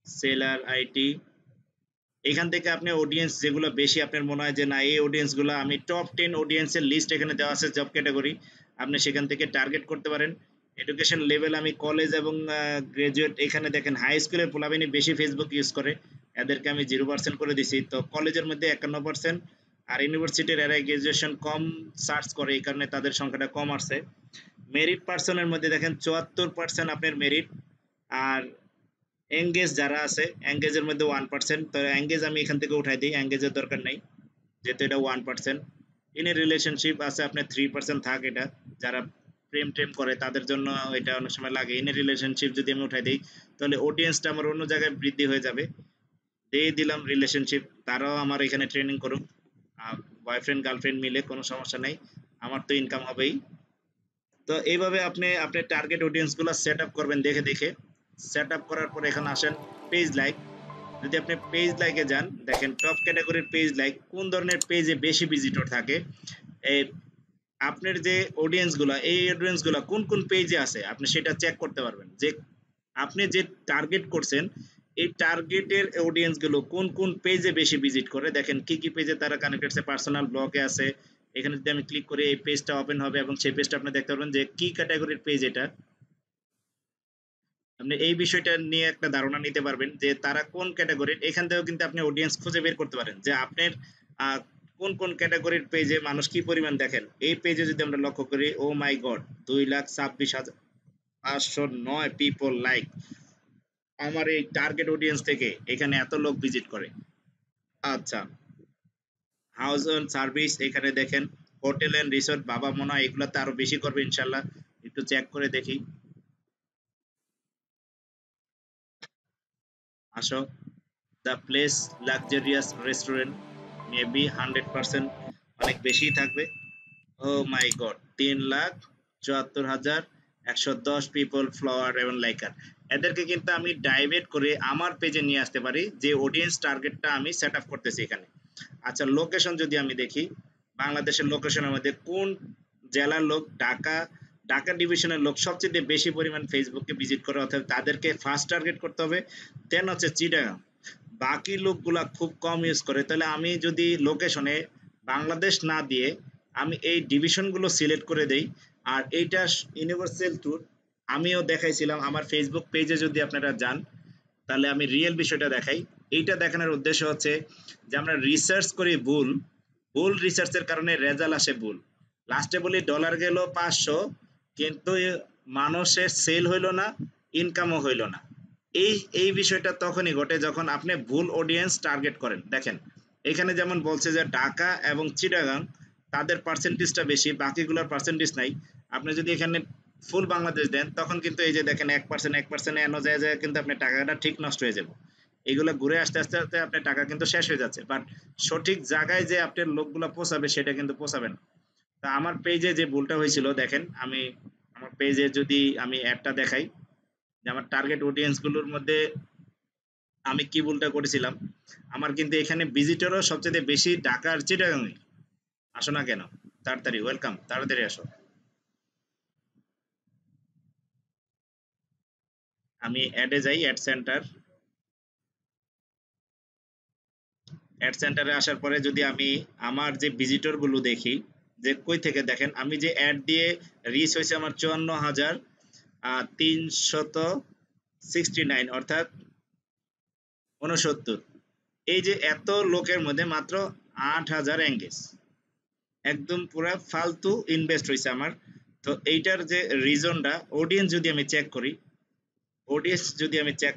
সেলার, আইটি। এখান থেকে আপনি অডিয়েন্স যেগুলো বেশি আপনার মনে হয় যে না এই অডিয়েন্স গুলো, আমি টপ 10 অডিয়েন্সের লিস্ট এখানে দেওয়া আছে জব ক্যাটাগরি, আপনি সেখান থেকে টার্গেট করতে পারেন। এডুকেশন লেভেল আমি কলেজ এবং গ্রাজুয়েট, এখানে দেখেন হাই স্কুলের পোলাবেনি বেশি ফেসবুক ইউজ করে, এদেরকে আমি 0% করে দিছি। তো কলেজের মধ্যে 51%, আর ইউনিভার্সিটির এরা গ্রাজুয়েশন কম সার্চ করে, এই কারণে তাদের সংখ্যাটা কম আসছে। মেরিট পার্সনের মধ্যে দেখেন 74% আপনার মেরিট। আর এঙ্গেজ যারা আছে, এঙ্গেজের মধ্যে 1%। তো এঙ্গেজ আমি এখান থেকে উঠাই দিই, এঙ্গেজের দরকার নেই যেহেতু এটা 1%। ইন রিলেশনশিপ আছে আপনার 3% থাক, এটা যারা প্রেম টেম করে তাদের জন্য এটা অনেক সময় লাগে। ইন রিলেশনশিপ যদি আমি উঠাই দিই, তাহলে অডিয়েন্সটা আমার অন্য জায়গায় বৃদ্ধি হয়ে যাবে। দিয়ে দিলাম রিলেশনশিপ, তারাও আমার এখানে ট্রেনিং করুক, বয়ফ্রেন্ড গার্লফ্রেন্ড মিলে কোনো সমস্যা নেই, আমার তো ইনকাম হবেই। তো এইভাবে আপনি আপনার টার্গেট অডিয়েন্স গুলো সেট আপ করবেন দেখে দেখে। সেট আপ করার পর এখানে আসেন পেজ লাইক। যদি আপনি পেজ লাইকে যান, দেখেন টপ ক্যাটাগরির পেজ লাইক, কোন ধরনের পেজে বেশি ভিজিটর থাকে, এই আপনার যে অডিয়েন্স গুলা, এই অডিয়েন্স গুলা কোন কোন পেজে আছে আপনি সেটা চেক করতে পারবেন। যে আপনি যে টার্গেট করছেন, এই টার্গেটের অডিয়েন্স গুলো কোন কোন পেজে বেশি ভিজিট করে, দেখেন কি কি পেজে তারা কানেক্টেড আছে, পার্সোনাল ব্লগে আছে। এখানে যদি আমি ক্লিক করি এই পেজটা ওপেন হবে, এবং সেই পেজটা আপনি দেখতে পারবেন যে কি ক্যাটাগরির পেজ এটা। আপনি এই বিষয়টা নিয়ে একটা ধারণা নিতে পারবেন যে তারা কোন ক্যাটাগরির। এখান থেকেও কিন্তু আপনি অডিয়েন্স খুঁজে বের করতে পারেন যে আপনার আহ, কোন কোন ক্যাটাগরির পেজে মানুষ কি পরিমাণ দেখেন। এই পেজে যদি আমরা লক্ষ্য করি, ও মাই গড, 2,26,509 পিপল লাইক, আমার এই টার্গেট অডিয়েন্স থেকে এখানে এত লোক ভিজিট করে। আচ্ছা, হাউস অ্যান্ড সার্ভিস, এখানে দেখেন হোটেল এন্ড রিসোর্ট, বাবা মনে হয় এগুলাতে আরো বেশি করবে ইনশাল্লাহ। একটু চেক করে দেখি, আসো। The place luxurious restaurant, maybe 100% অনেক বেশি থাকবে। ও মাই গড, 3,74,110 পিপল ফ্লোয়ার এবং লাইকার। এদেরকে কিন্তু আমি ডাইভার্ট করে আমার পেজে নিয়ে আসতে পারি, যে অডিয়েন্স টার্গেটটা আমি সেট আপ করতেছি এখানে। আচ্ছা, লোকেশন যদি আমি দেখি, বাংলাদেশের লোকেশনের মধ্যে কোন জেলার লোক, ঢাকা, ঢাকা ডিভিশনের লোক সবচেয়ে বেশি পরিমাণ ফেসবুককে ভিজিট করে, অর্থাৎ তাদেরকে ফার্স্ট টার্গেট করতে হবে। দেন হচ্ছে চিটাগাং, বাকি লোকগুলা খুব কম ইউজ করে। তাহলে আমি যদি লোকেশনে বাংলাদেশ না দিয়ে আমি এই ডিভিশনগুলো সিলেক্ট করে দেই, আর এইটা ইউনিভার্সাল ট্যুর আমিও দেখাইছিলাম আমার ফেসবুক পেজে, যদি আপনারা যান তাহলে আমি রিয়েল বিষয়টা দেখাই। এইটা দেখানোর উদ্দেশ্য হচ্ছে যে আমরা রিসার্চ করি ভুল, ভুল রিসার্চের কারণে রেজাল্ট আসে ভুল। লাস্টে বলি ডলার গেল 500, কিন্তু মানুষের সেল হইল না, ইনকামও হইল না। এই এই বিষয়টা তখনই ঘটে যখন আপনি ভুল অডিয়েন্স টার্গেট করেন। দেখেন এখানে যেমন বলছে যে ঢাকা এবং চিটাগাং তাদের পার্সেন্টেজটা বেশি, বাকিগুলোর পার্সেন্টেজ নাই। আপনি যদি এখানে ফুল বাংলাদেশ দেন তখন কিন্তু এই যে দেখেন 1% এনো যায় যায় কিন্তু আপনার টাকাটা ঠিক নষ্ট হয়ে যাবে। এগুলো ঘুরে আসতে আসতে আসতে আপনার টাকা কিন্তু শেষ হয়ে যাচ্ছে, বাট সঠিক জায়গায় যে আপনার লোকগুলো পৌঁছাবে সেটা কিন্তু পৌঁছাবে না। তা আমার পেজে যে ভুলটা হয়েছিল দেখেন, আমি আমার পেজে যদি আমি অ্যাডটা দেখাই যে আমার টার্গেট অডিয়েন্স গুলোর মধ্যে আমি কি ভুলটা করেছিলাম। আমার কিন্তু এখানে ভিজিটরও সবচেয়ে বেশি ঢাকার চিটাগাংয়ে। আসো না কেন, তাড়াতাড়ি ওয়েলকাম, তাড়াতাড়ি আসো। আমি অ্যাডে যাই, অ্যাড সেন্টার। অ্যাড সেন্টারে আসার পরে যদি আমি আমার যে ভিজিটর গুলো দেখি যে কই থেকে, দেখেন আমি যে অ্যাড দিয়ে রিচ হয়েছে আমার 54,369 অর্থাৎ 69। এই যে এত লোকের মধ্যে মাত্র 8,000 এঙ্গেজ, একদম পুরা ফালতু ইনভেস্ট হয়েছে আমার। তো এইটার যে রিজনটা, অডিয়েন্স যদি আমি চেক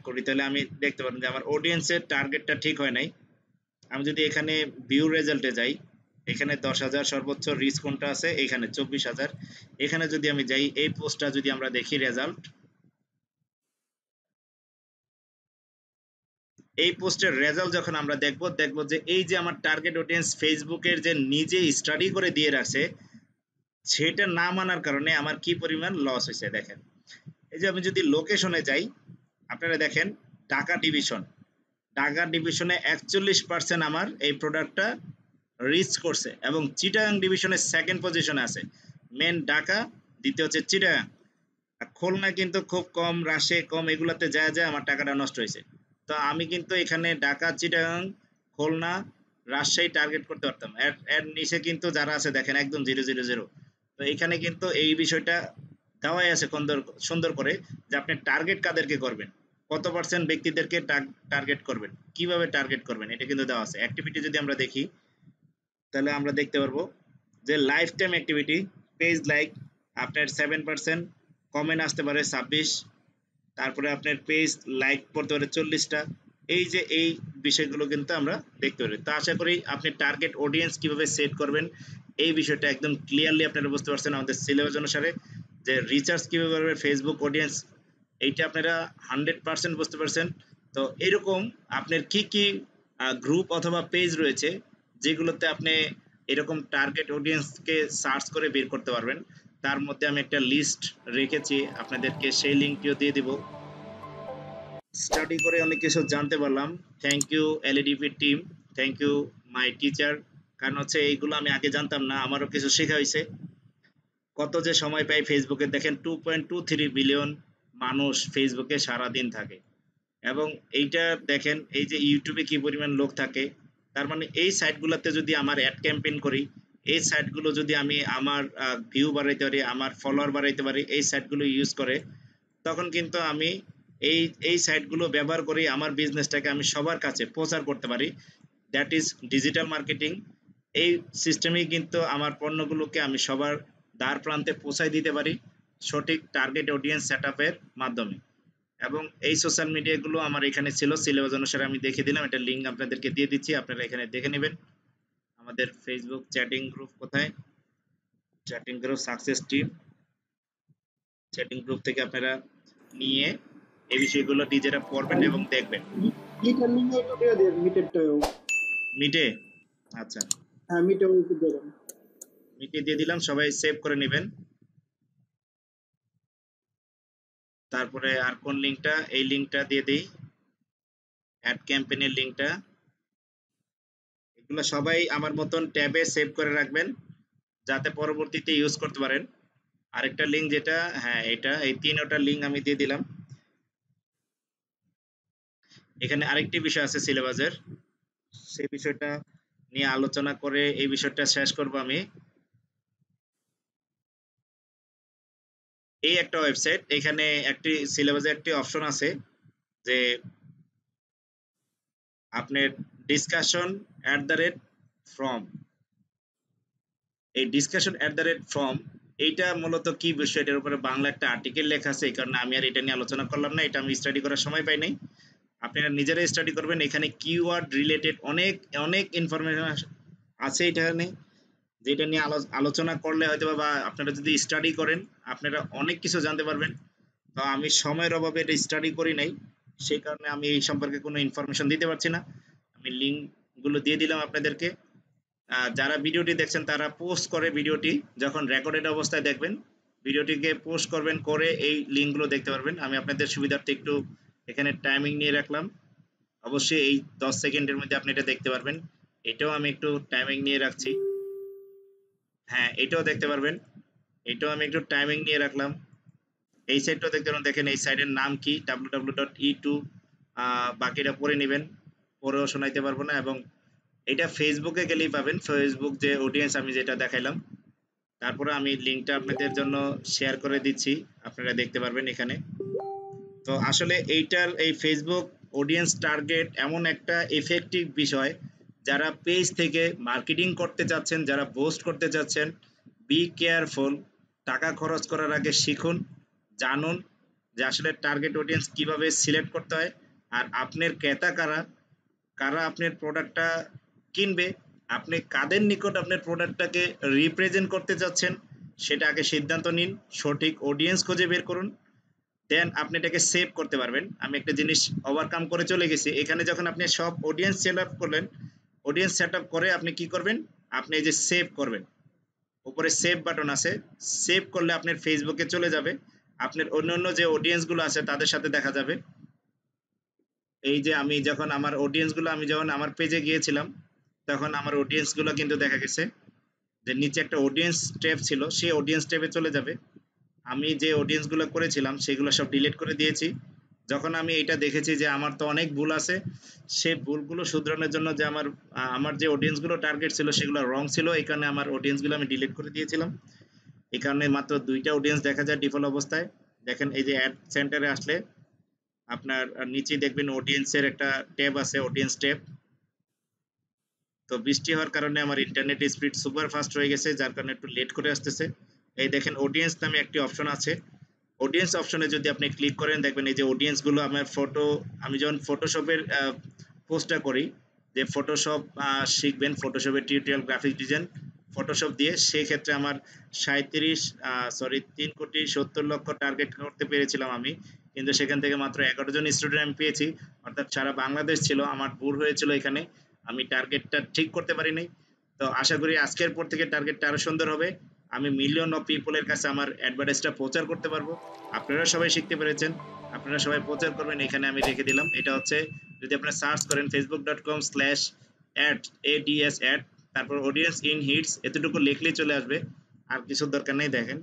করি, তাহলে আমি দেখতে পারেন যে আমার অডিয়েন্সের টার্গেটটা ঠিক হয় নাই। আমি যদি এখানে ভিউ রেজাল্টে যাই, এখানে 10,000 সর্বোচ্চ রিচ কোনটা আছে, এখানে 24,000। এখানে যদি আমি যাই, এই পোস্টটা যদি আমরা দেখি রেজাল্ট, এই পোস্টের রেজাল্ট যখন আমরা দেখব যে এই যে আমার টার্গেট অডিয়েন্স ফেসবুকের যে নিজে স্টাডি করে দিয়ে রাখছে, সেটা না মানার কারণে আমার কি পরিমাণ লস হয়েছে দেখেন। এই যে আমি যদি লোকেশনে যাই, আপনারা দেখেন ঢাকা ডিভিশনে 41% আমার এই প্রোডাক্টটা রিচ করছে, এবং চিটাগাং ডিভিশনের সেকেন্ড পজিশনে আছে। মেন ঢাকা, দ্বিতীয় হচ্ছে চিটাগাং। আর খুলনা কিন্তু খুব কম, রাজশাহী কম, এগুলাতে যায় যায় আমার টাকাটা নষ্ট হয়েছে। তো আমি কিন্তু এখানে ঢাকা, চিটাগাং, খুলনা, রাজশাহী টার্গেট করতে পারতাম। এর এর নিচে কিন্তু যারা আছে দেখেন একদম 000। তো এখানে কিন্তু এই বিষয়টা দেওয়াই আছে সুন্দর সুন্দর করে, যে আপনি টার্গেট কাদেরকে করবেন, কত পার্সেন্ট ব্যক্তিদেরকে টার্গেট করবেন, কিভাবে টার্গেট করবেন, এটা কিন্তু দেওয়া আছে। অ্যাক্টিভিটি যদি আমরা দেখি, তাহলে আমরা দেখতে পারবো যে life time activity, page like আপনার 7%, কমেন্ট আসতে পারে 26, তারপরে আপনার পেজ লাইক পড়তে পারে 40টা। এই যে এই বিষয়গুলো কিন্তু আমরা দেখতে পারি। তো আশা করি আপনি টার্গেট অডিয়েন্স কিভাবে সেট করবেন এই বিষয়টা একদম ক্লিয়ারলি আপনারা বুঝতে পারছেন আমাদের সিলেবাস অনুসারে। যে রিচার্জ কিভাবে করবে ফেসবুক অডিয়েন্স, এইটা আপনারা 100% বুঝতে পারছেন। তো এরকম আপনার কি কি গ্রুপ অথবা পেজ রয়েছে যেগুলোতে আপনি এরকম টার্গেট অডিয়েন্সকে সার্চ করে বের করতে পারবেন, তার মধ্যে আমি একটা লিস্ট রেখেছি আপনাদেরকে, সেই লিঙ্কটিও দিয়ে দিব। স্টাডি করে অনেক কিছু জানতে পারলাম। Thank you LEDP team, thank you my teacher. কারণ হচ্ছে এইগুলো আমি আগে জানতাম না, আমারও কিছু শেখা হয়েছে। কত যে সময় পাই ফেসবুকে, দেখেন 2.23 বিলিয়ন মানুষ ফেসবুকে সারাদিন থাকে। এবং এইটা দেখেন এই যে ইউটিউবে কি পরিমাণ লোক থাকে। তার মানে এই সাইটগুলোতে যদি আমার অ্যাড ক্যাম্পেইন করি, এই সাইটগুলো যদি আমি আমার ভিউ বাড়াইতে পারি, আমার ফলোয়ার বাড়াইতে পারি এই সাইটগুলো ইউজ করে, তখন কিন্তু আমি এই এই সাইটগুলো ব্যবহার করে আমার বিজনেসটাকে আমি সবার কাছে প্রচার করতে পারি। That is digital marketing. এই সিস্টেমেই কিন্তু আমার পণ্যগুলোকে আমি সবার দ্বার প্রান্তে পৌঁছায় দিতে পারি সঠিক টার্গেট অডিয়েন্স সেটআপের মাধ্যমে। এবং এই সোশ্যাল মিডিয়াগুলো আমার এখানে ছিল, সিলেবাস অনুসারে আমি দেখে দিলাম। এটা লিঙ্ক আপনাদেরকে দিয়ে দিচ্ছি, আপনারা এখানে দেখে নেবেন। আমাদের ফেসবুক চ্যাটিং গ্রুপ কোথায়, chatting group success team, chatting group থেকে আপনারা নিয়ে এই বিষয়গুলো নিজেরা পড়বেন এবং দেখবেন। মিটের লিঙ্ক একটু দিয়ে দেন, মিটেরটাও। মিটে, আচ্ছা হ্যাঁ, মিটেও একটু দেবেন। মিটে দিয়ে দিলাম, সবাই সেভ করে নেবেন। তারপরে আর কোন লিঙ্কটা, এই লিঙ্কটা দিয়ে দিই, অ্যাড ক্যাম্পেইনের লিঙ্কটা। এগুলো সবাই আমার মতন ট্যাবে সেভ করে রাখবেন যাতে পরবর্তীতে ইউজ করতে পারেন। আরেকটা লিঙ্ক যেটা, হ্যাঁ এটা, এই তিনটা লিঙ্ক আমি দিয়ে দিলাম। এখানে আরেকটি বিষয় আছে সিলেবাসের, সেই বিষয়টা নিয়ে আলোচনা করে এই বিষয়টা শেষ করব আমি। এই একটা ওয়েবসাইট, এখানে একটি সিলেবাসে একটি অপশন আছে যে আপনার discussion at the rate from, এই discussion at the rate from এইটা মূলত কি বিষয়, এটার উপরে বাংলা একটা আর্টিকেল লেখা আছে, এই কারণে আমি আর এটা নিয়ে আলোচনা করলাম না, এটা আমি স্টাডি করার সময় পাই নাই। আপনারা নিজেরাই স্টাডি করবেন, এখানে কিওয়ার্ড রিলেটেড অনেক অনেক ইনফরমেশন আছে এখানে। যেটা নিয়ে আলোচনা করলে হয়তো বা আপনারা যদি স্টাডি করেন আপনারা অনেক কিছু জানতে পারবেন। তো আমি সময়ের অভাবে এটা স্টাডি করি নাই, সেই কারণে আমি এই সম্পর্কে কোনো ইনফরমেশন দিতে পারছি না। আমি লিঙ্ক গুলো দিয়ে দিলাম আপনাদেরকে। যারা ভিডিওটি দেখছেন তারা পোস্ট করে ভিডিওটি যখন রেকর্ডেড অবস্থায় দেখবেন, ভিডিওটিকে পোস্ট করবেন, করে এই লিঙ্কগুলো দেখতে পারবেন। আমি আপনাদের সুবিধার্থে একটু এখানে টাইমিং নিয়ে রাখলাম। অবশ্যই এই 10 সেকেন্ডের মধ্যে আপনি এটা দেখতে পারবেন। এটাও আমি একটু টাইমিং নিয়ে রাখছি। হ্যাঁ, এটাও দেখতে পারবেন। এটাও আমি একটু টাইমিং নিয়ে রাখলাম। এই সাইটটাও দেখতে পারেন, দেখেন এই সাইটের নাম কি www.e2। বাকিটা পড়ে নেবেন, পড়েও শোনাইতে পারবো না। এবং এটা ফেসবুকে গেলেই পাবেন, ফেসবুক যে অডিয়েন্স আমি যেটা দেখাইলাম। তারপরে আমি লিঙ্কটা আপনাদের জন্য শেয়ার করে দিচ্ছি, আপনারা দেখতে পারবেন এখানে। তো আসলে এইটার এই ফেসবুক অডিয়েন্স টার্গেট এমন একটা এফেক্টিভ বিষয়, যারা পেজ থেকে মার্কেটিং করতে চাচ্ছেন, যারা পোস্ট করতে চাচ্ছেন, বি কেয়ারফুল। টাকা খরচ করার আগে শিখুন, জানুন যে আসলে টার্গেট অডিয়েন্স কিভাবে সিলেক্ট করতে হয়, আর আপনার ক্রেতা কারা, কারা আপনার প্রোডাক্টটা কিনবে, আপনি কাদের নিকট আপনার প্রোডাক্টটাকে রিপ্রেজেন্ট করতে চাচ্ছেন, সেটা আগে সিদ্ধান্ত নিন, সঠিক অডিয়েন্স খুঁজে বের করুন, দেন আপনি এটাকে সেভ করতে পারবেন। আমি একটা জিনিস ওভারকাম করে চলে গেছি। এখানে যখন আপনি সব অডিয়েন্স সেট আপ করলেন, অডিয়েন্স সেট আপ করে আপনি কি করবেন, আপনি এই যে সেভ করবেন, উপরে সেভ বাটন আছে, সেভ করলে আপনার ফেসবুকে চলে যাবে, আপনার অন্য যে অডিয়েন্স গুলো আছে তাদের সাথে দেখা যাবে। এই যে আমি যখন আমার অডিয়েন্স গুলো, আমি যখন আমার পেজে গিয়েছিলাম তখন আমার অডিয়েন্স গুলো কিন্তু দেখা গেছে যে নিচে একটা অডিয়েন্স ট্যাব ছিল, সেই অডিয়েন্স ট্যাবে চলে যাবে। আমি যে অডিয়েন্স গুলো করেছিলাম সেগুলো সব ডিলিট করে দিয়েছি। যখন আমি এটা দেখেছি যে আমার তো অনেক ভুল আছে, সেই ভুলগুলো শুধরানোর জন্য যে আমার যে অডিয়েন্স গুলো টার্গেট ছিল সেগুলো রং ছিল, এই কারণে আমার অডিয়েন্স গুলো আমি ডিলিট করে দিয়েছিলাম। এই কারণে মাত্র 2টা অডিয়েন্স দেখা যায় ডিফল্ট অবস্থায়। দেখেন এই যে অ্যাড সেন্টারে আসলে আপনার নিচে দেখবেন অডিয়েন্সের একটা ট্যাব আছে, অডিয়েন্স ট্যাব। তো বৃষ্টি হওয়ার কারণে আমার ইন্টারনেট স্পিড সুপার ফাস্ট হয়ে গেছে, যার কারণে একটু লেট করে আসতেছে। এই দেখেন অডিয়েন্স নামে একটি অপশন আছে, অডিয়েন্স অপশনে যদি আপনি ক্লিক করেন দেখবেন এই যে অডিয়েন্স গুলো আমার ফটো, আমি যখন ফটোশপের পোস্টটা করি, যে ফটোশপ শিখবেন, ফটোশপের টিউটোরিয়াল, গ্রাফিক ডিজাইন ফটোশপ দিয়ে, সেই ক্ষেত্রে আমার 3,70,00,000 টার্গেট করতে পেরেছিলাম আমি, কিন্তু সেখান থেকে মাত্র 11 জন স্টুডেন্ট আমি পেয়েছি, অর্থাৎ সারা বাংলাদেশ ছিল, আমার ভুল হয়েছিল এখানে, আমি টার্গেটটা ঠিক করতে পারিনি। তো আশা করি আজকের পর থেকে টার্গেটটা আরো সুন্দর হবে, আমি মিলিয়ন অফ পিপলের কাছে আমার অ্যাডভার্টাইজটা প্রচার করতে পারবো। আপনারা সবাই শিখতে পেরেছেন, আপনারা সবাই প্রচার করবেন। এখানে আমি রেখে দিলাম, এটা হচ্ছে যদি আপনারা সার্চ করেন facebook.com/ads অ্যাড, তারপর অডিয়েন্স ইন হিটস এতটুকু লিখলেই চলে আসবে, আর কিছু দরকার নেই। দেখেন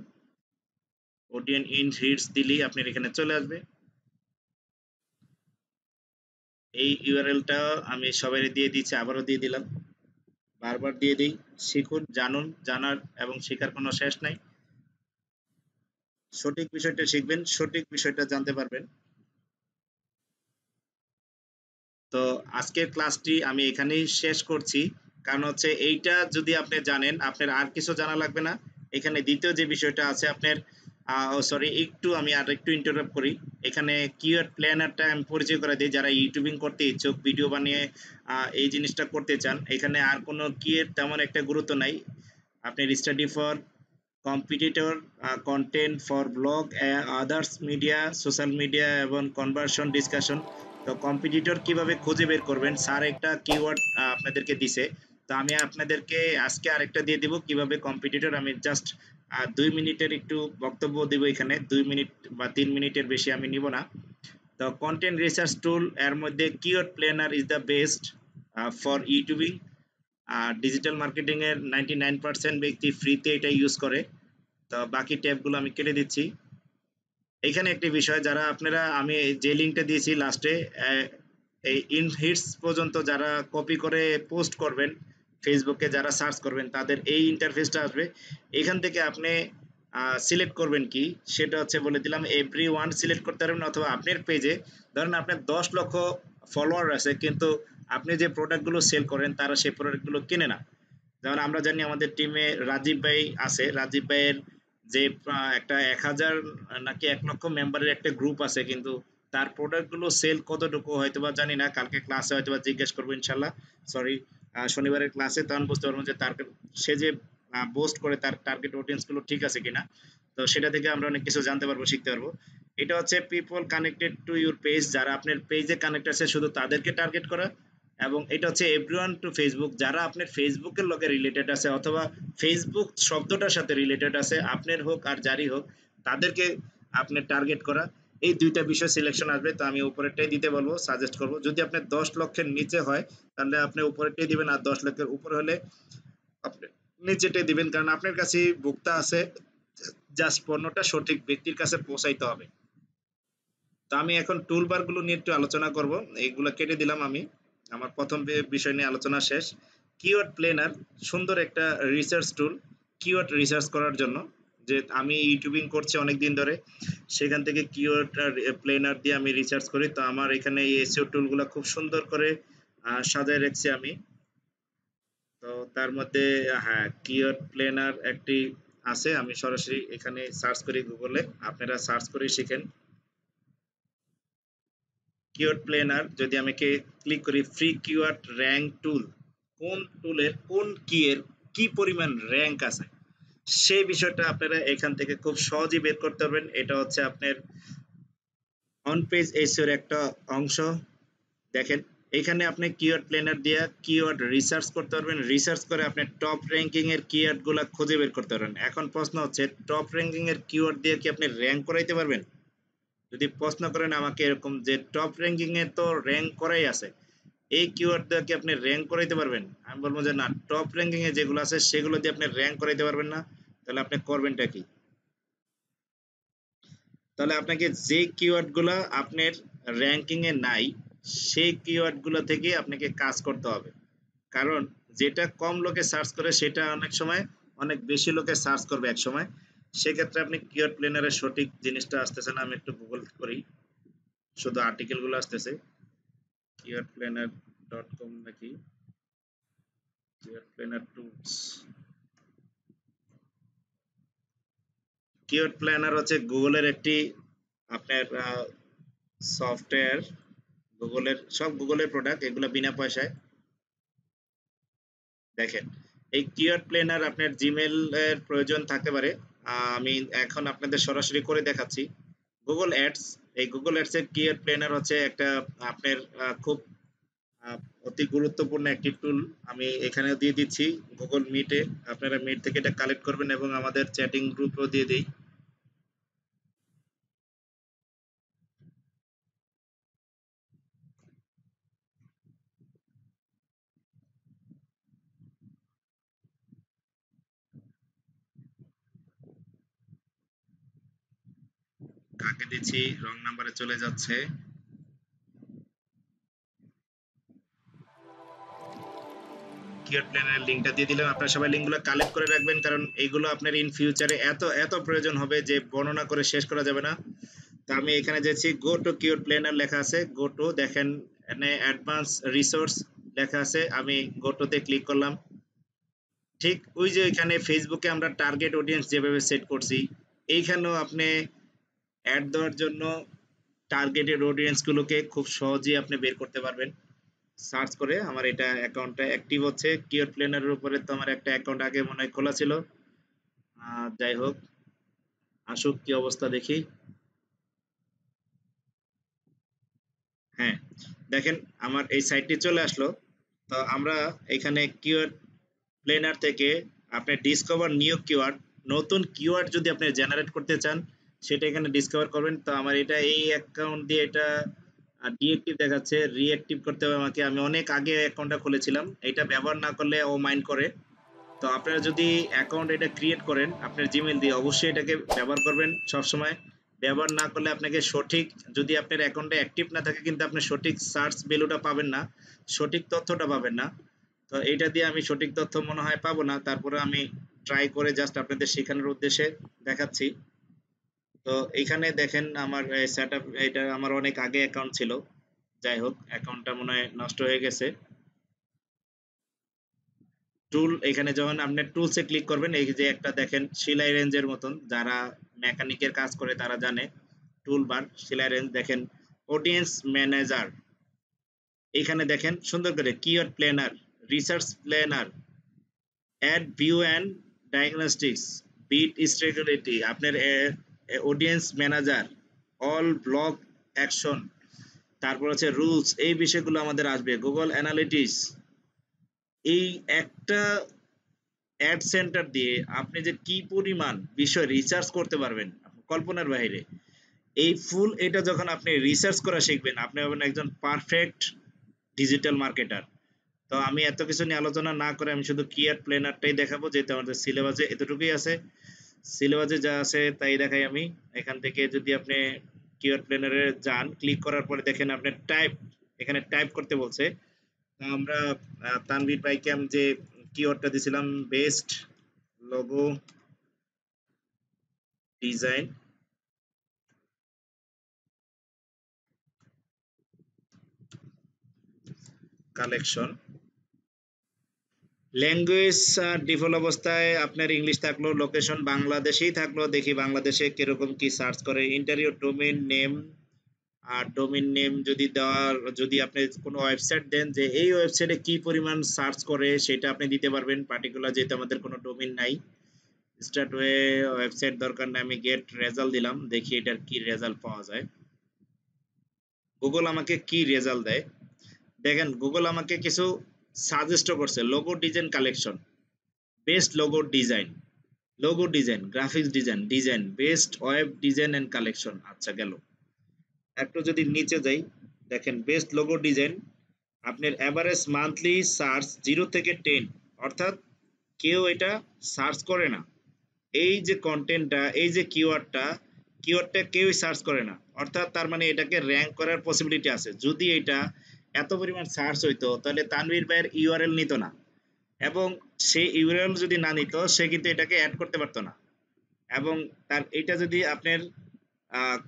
অডিয়েন্স ইন হিটস দিলেই আপনার এখানে চলে আসবে। এই ইউআরএলটা আমি সবাই দিয়ে দিচ্ছি, আবারও দিয়ে দিলাম, বারবার দিয়ে দিই। শিখুন, জানুন, জানার এবং শেখার কোনো শেষ নাই। সঠিক বিষয়টা শিখবেন, সঠিক বিষয়টা জানতে পারবেন। তো আজকের ক্লাসটি আমি এখানেই শেষ করছি, কারণ হচ্ছে এইটা যদি আপনি জানেন আপনার আর কিছু জানা লাগবে না। এখানে দ্বিতীয় যে বিষয়টা আছে আপনার, সরি একটু আমি আর একটু ইন্টারাপ্ট করি, এখানে কিওয়ার্ড প্ল্যানারটা আমি পরিচয় করে দিই। যারা ইউটিউবিং করতে ইচ্ছুক, ভিডিও বানিয়ে এই জিনিসটা করতে চান, এখানে আর কোনো কিওয়ার্ড তেমন একটা গুরুত্ব নাই। আপনার study for competitor, content for blog, others media, social media এবং কনভার্সন ডিসকাশন। তো কম্পিটিটর কিভাবে খুঁজে বের করবেন, স্যার একটা কিওয়ার্ড আপনাদেরকে দিছে, তো আমি আপনাদেরকে আজকে আরেকটা দিয়ে দিব কিভাবে কম্পিটিটর। আমি জাস্ট 2 মিনিটের একটু বক্তব্য দিব এখানে, 2 মিনিট বা 3 মিনিটের বেশি আমি নিব না। তো কন্টেন্ট রিসার্চ টুল, এর মধ্যে keyword planner is the best for YouTubing. Digital marketing এর 99% ব্যক্তি ফ্রিতে এটা ইউজ করে। তো বাকি ট্যাবগুলো আমি কেটে দিচ্ছি। এখানে একটি বিষয়, যারা আপনারা আমি যে লিঙ্কটা দিয়েছি লাস্টে, এই ইন হিটস পর্যন্ত যারা কপি করে পোস্ট করবেন, ফেসবুকে যারা সার্চ করবেন তাদের এই ইন্টারফেসটা আসবে। এখান থেকে আপনি সিলেক্ট করবেন কি, সেটা হচ্ছে বলে দিলাম, এভরি ওয়ান সিলেক্ট করতে পারবেন, অথবা আপনার পেজে ধরেন আপনার 10 লক্ষ ফলোয়ার আছে, কিন্তু আপনি যে প্রোডাক্টগুলো সেল করেন তারা সেই প্রোডাক্টগুলো কেনে না। যেমন আমরা জানি আমাদের টিমে রাজীব ভাই আছে, রাজীব ভাইয়ের যে একটা 1,000 নাকি 1 লক্ষ মেম্বারের একটা গ্রুপ আছে, কিন্তু তার প্রোডাক্ট গুলো সেল কতটুকু হয়তোবা জানি না, কালকে ক্লাসে হয়তোবা জিজ্ঞেস করবো ইনশাল্লাহ, সরি শনিবারের ক্লাসে, তখন বুঝতে পারবো যে তার সে যে বোস্ট করে তার টার্গেট অডিয়েন্স গুলো ঠিক আছে কিনা। তো সেটা থেকে আমরা অনেক কিছু জানতে পারবো, শিখতে পারবো। এটা হচ্ছে people connected to your page, যারা আপনার পেজে কানেক্ট আছে শুধু তাদেরকে টার্গেট করা। এবং এটা হচ্ছে এভরিওয়ান টু ফেসবুক, যারা আপনার ফেসবুকের লগে রিলেটেড আছে অথবা ফেসবুক শব্দটার সাথে রিলেটেড আছে, আপনার হোক আর যারই হোক, তাদেরকে আপনার টার্গেট করা। এই দুইটা বিষয় সিলেকশন আসবে। তো আমি উপরেরটাই দিতে বলবো, সাজেস্ট করব। যদি আপনার 10 লক্ষের নিচে হয় তাহলে আপনি উপরেরটাই দিবেন, আর 10 লক্ষের উপরে হলে আপনি নিচেটাই দিবেন, কারণ আপনার কাছে ভোক্তা আছে, জাস্ট পণ্যটা সঠিক ব্যক্তির কাছে পৌঁছাইতে হবে। তো আমি এখন টুলবার গুলো নিয়ে একটু আলোচনা করব। এইগুলো কেটে দিলাম আমি। আমার প্রথম বিষয় নিয়ে আলোচনা শেষ। কিওয়ার্ড প্ল্যানার সুন্দর একটা রিসার্চ টুল, কিওয়ার্ড রিসার্চ করার জন্য। যে আমি ইউটিউবিং করছি অনেক দিন ধরে, সেখান থেকে কিওয়ার্ড প্ল্যানার দিয়ে আমি রিসার্চ করি। তো আমার এখানে এই এসইও টুলগুলো খুব সুন্দর করে সাজায় রাখছি আমি। তো তার মধ্যে হ্যাঁ, কিওয়ার্ড প্ল্যানার একটি আছে। আমি সরাসরি এখানে সার্চ করি গুগলে, আপনারা সার্চ করে শিখেন। কিওয়ার্ড প্ল্যানার যদি আমি ক্লিক করি, ফ্রি কিওয়ার্ড র্যাঙ্ক টুল, কোন টুলের কোন কি এর কি পরিমাণ র্যাঙ্ক আছে সেই বিষয়টা আপনারা এখান থেকে খুব সহজেই বের করতে পারবেন। এটা হচ্ছে আপনার অন পেজ এসইও এর একটা অংশ। দেখেন এখানে আপনি কিওয়ার্ড প্ল্যানার দিয়ে কিওয়ার্ড রিসার্চ করতে পারবেন, রিসার্চ করে আপনি টপ র্যাঙ্কিং এর কিওয়ার্ড গুলা খুঁজে বের করতে পারবেন। এখন প্রশ্ন হচ্ছে, টপ র্যাঙ্কিং এর কিওয়ার্ড দিয়ে কি আপনি র্যাঙ্ক করাইতে পারবেন? যদি প্রশ্ন করেন আমাকে এরকম যে টপ র্যাঙ্কিং এ তো র্যাঙ্ক করাই আছে, এই কিওয়ার্ড দিয়ে কি আপনি র্যাঙ্ক করাইতে পারবেন? আমি বলবো যে না, টপ র্যাঙ্কিং এ যেগুলো আছে সেগুলো দিয়ে আপনি র্যাঙ্ক করাইতে পারবেন না। তাহলে আপনি করবেনটা কি? তাহলে আপনাকে যে কিওয়ার্ড গুলা আপনার র্যাঙ্কিং এ নাই, সেই কিওয়ার্ড গুলো থেকে আপনাকে কাজ করতে হবে। কারণ যেটা কম লোকে সার্চ করে সেটা অনেক সময় অনেক বেশি লোকে সার্চ করবে এক সময়। সেক্ষেত্রে আপনি কিওয়ার্ড প্ল্যানারের সঠিক জিনিসটা আসতেছে না। আমি একটু গুগল করি, শুধু আর্টিকেল গুলো আসতেছে। keywordplanner.com নাকি keyword planner tools? Keyword planner হচ্ছে গুগলের একটি আপনার সফটওয়্যার। গুগলের সব গুগলের প্রোডাক্ট, এগুলো বিনা পয়সায়। দেখেন এই কিওয়ার্ড প্ল্যানার আপনার জিমেল এর প্রয়োজন থাকতে পারে। আমি এখন আপনাদের সরাসরি করে দেখাচ্ছি। গুগল অ্যাডস, এই গুগল অ্যাডস এর কিওয়ার্ড প্ল্যানার হচ্ছে একটা আপনার খুব আহ, অতি গুরুত্বপূর্ণ একটি টুল। আমি এখানেও দিয়ে দিচ্ছি গুগল মিটে, আপনারা মিট থেকে এটা কালেক্ট করবেন এবং আমাদের চ্যাটিং গ্রুপেও দিয়ে দিই। কাকে দিচ্ছি, রং নাম্বারে চলে যাচ্ছে। কিওয়ার্ড প্ল্যানের লিংকটা দিয়ে দিলাম। আপনারা সবাই লিংকগুলো কালেক্ট করে রাখবেন, কারণ এইগুলো আপনার ইন ফিউচারে এত এত প্রয়োজন হবে যে বর্ণনা করে শেষ করা যাবে না। তো আমি এখানে যাচ্ছি, গো টু কিওয়ার্ড প্ল্যানার লেখা আছে, গো টু, দেখেন এখানে অ্যাডভান্স রিসোর্স লেখা আছে। আমি গো টু তে ক্লিক করলাম। ঠিক ওই যে এখানে ফেসবুকে আমরা টার্গেট অডিয়েন্স যেভাবে সেট করছি, এইখানেও আপনি অ্যাড দেওয়ার জন্য টার্গেটেড অডিয়েন্স গুলোকে খুব সহজেই আপনি বের করতে পারবেন সার্চ করে। আমার এটা অ্যাকাউন্টটা অ্যাক্টিভ হচ্ছে কিওয়ার্ড প্ল্যানারের উপরে। তো আমার একটা অ্যাকাউন্ট আগে মনে হয় খোলা ছিল। যাই হোক, আসুক কি অবস্থা দেখি। হ্যাঁ, দেখেন আমার এই সাইটটি চলে আসলো। তো আমরা এখানে কিওয়ার্ড প্ল্যানার থেকে আপনি ডিসকভার নিউ কিওয়ার্ড, নতুন কিওয়ার্ড যদি আপনি জেনারেট করতে চান সেটা এখানে ডিসকভার করবেন। তো আমার এটা এই অ্যাকাউন্ট দিয়ে এটা ডিএক্টিভ দেখাচ্ছে, রিঅ্যাক্টিভ করতে হবে আমাকে। আমি অনেক আগে অ্যাকাউন্টটা খুলেছিলাম, এটা ব্যবহার না করলে ও মাইন্ড করে। তো আপনারা যদি অ্যাকাউন্ট এটা ক্রিয়েট করেন আপনার জিমেল দিয়ে, অবশ্যই এটাকে ব্যবহার করবেন সবসময়। ব্যবহার না করলে আপনাকে সঠিক, যদি আপনার অ্যাকাউন্টে অ্যাক্টিভ না থাকে কিন্তু আপনি সঠিক সার্চ ভ্যালুটা পাবেন না, সঠিক তথ্যটা পাবেন না। তো এইটা দিয়ে আমি সঠিক তথ্য মনে হয় পাবো না, তারপরে আমি ট্রাই করে জাস্ট আপনাদের শেখানোর উদ্দেশ্যে দেখাচ্ছি। তো এইখানে দেখেন আমার সেট আপ, এটা আমার অনেক আগে অ্যাকাউন্ট ছিল। যাই হোক, অ্যাকাউন্টটা মনে হয় নষ্ট হয়ে গেছে। টুল, এখানে যখন আপনি টুলসে ক্লিক করবেন, এই যে একটা দেখেন সেলাই রেঞ্জের মতন, যারা মেকানিকের কাজ করে তারা জানে টুল বার সেলাই রেঞ্জ। দেখেন অডিয়েন্স ম্যানেজার, এখানে দেখেন সুন্দর করে keyword planner, research planner, ad view and diagnostics, bid strategy, আপনার audience manager, all blog action, তারপর হচ্ছে রুলস, এই বিষয়গুলো আমাদের আসবে। গুগল অ্যানালিটিক্স, এই একটা অ্যাড সেন্টার দিয়ে আপনি যে কি পরিমাণ বিষয় রিসার্চ করতে পারবেন কল্পনার বাইরে। এই ফুল এটা যখন আপনি রিসার্চ করা শিখবেন, আপনি হবেন একজন পারফেক্ট ডিজিটাল মার্কেটার। তো আমি এত কিছু নিয়ে আলোচনা না করে আমি শুধু কি অ্যাড প্ল্যানারটাই দেখাবো, যেহেতু আমাদের সিলেবাসে এতটুকুই আছে। সিলেবাসে যা আছে তাই দেখাই আমি। এখান থেকে যদি আপনি কিওয়ার্ড প্ল্যানারে যান, ক্লিক করার পরে দেখেন আপনি টাইপ, এখানে টাইপ করতে বলছে। আমরা তানভীর ভাইকে আমি যে কিওয়ার্ডটা দিছিলাম, best logo design collection, language default অবস্থায় আপনার ইংলিশ থাকলো, লোকেশন বাংলাদেশেই থাকলো, দেখি বাংলাদেশে কিরকম কি সার্চ করে। ইন্টারভিউ ডোমেইন নেম, আর ডোমেইন নেম যদি দেওয়ার, যদি আপনি কোনো ওয়েবসাইট দেন যে এই ওয়েবসাইটে কি পরিমাণ সার্চ করে সেটা আপনি দিতে পারবেন পার্টিকুলার, যেহেতু আমাদের কোনো ডোমেইন নাই। স্টার্ট হয়ে ওয়েবসাইট দরকার নেই, আমি গেট রেজাল্ট দিলাম, দেখি এটার কি রেজাল্ট পাওয়া যায়। গুগল আমাকে কি রেজাল্ট দেয় দেখেন। গুগল আমাকে কিছু সাজেস্ট করছে, logo design collection, best logo design, graphics design, best web design and collection. আচ্ছা গেল। একটু যদি নিচে যাই, দেখেন বেস্ট লোগো ডিজাইন, আপনার এভারেজ মান্থলি সার্চ 0 থেকে 10, অর্থাৎ কেউ এটা সার্চ করে না। এই যে কন্টেন্টটা, এই যে কিওয়ার্ডটা কেউই সার্চ করে না, অর্থাৎ তার মানে এটাকে র্যাঙ্ক করার পসিবিলিটি আছে। যদি এটা এত পরিমাণ সার্চ হইতো তাহলে তানভীর ভাইয়ের ইউআরএল নিত না, এবং সেই ইউআরএল যদি না নিত সে কিন্তু এটাকে অ্যাড করতে পারতো না। এবং তার এটা যদি আপনার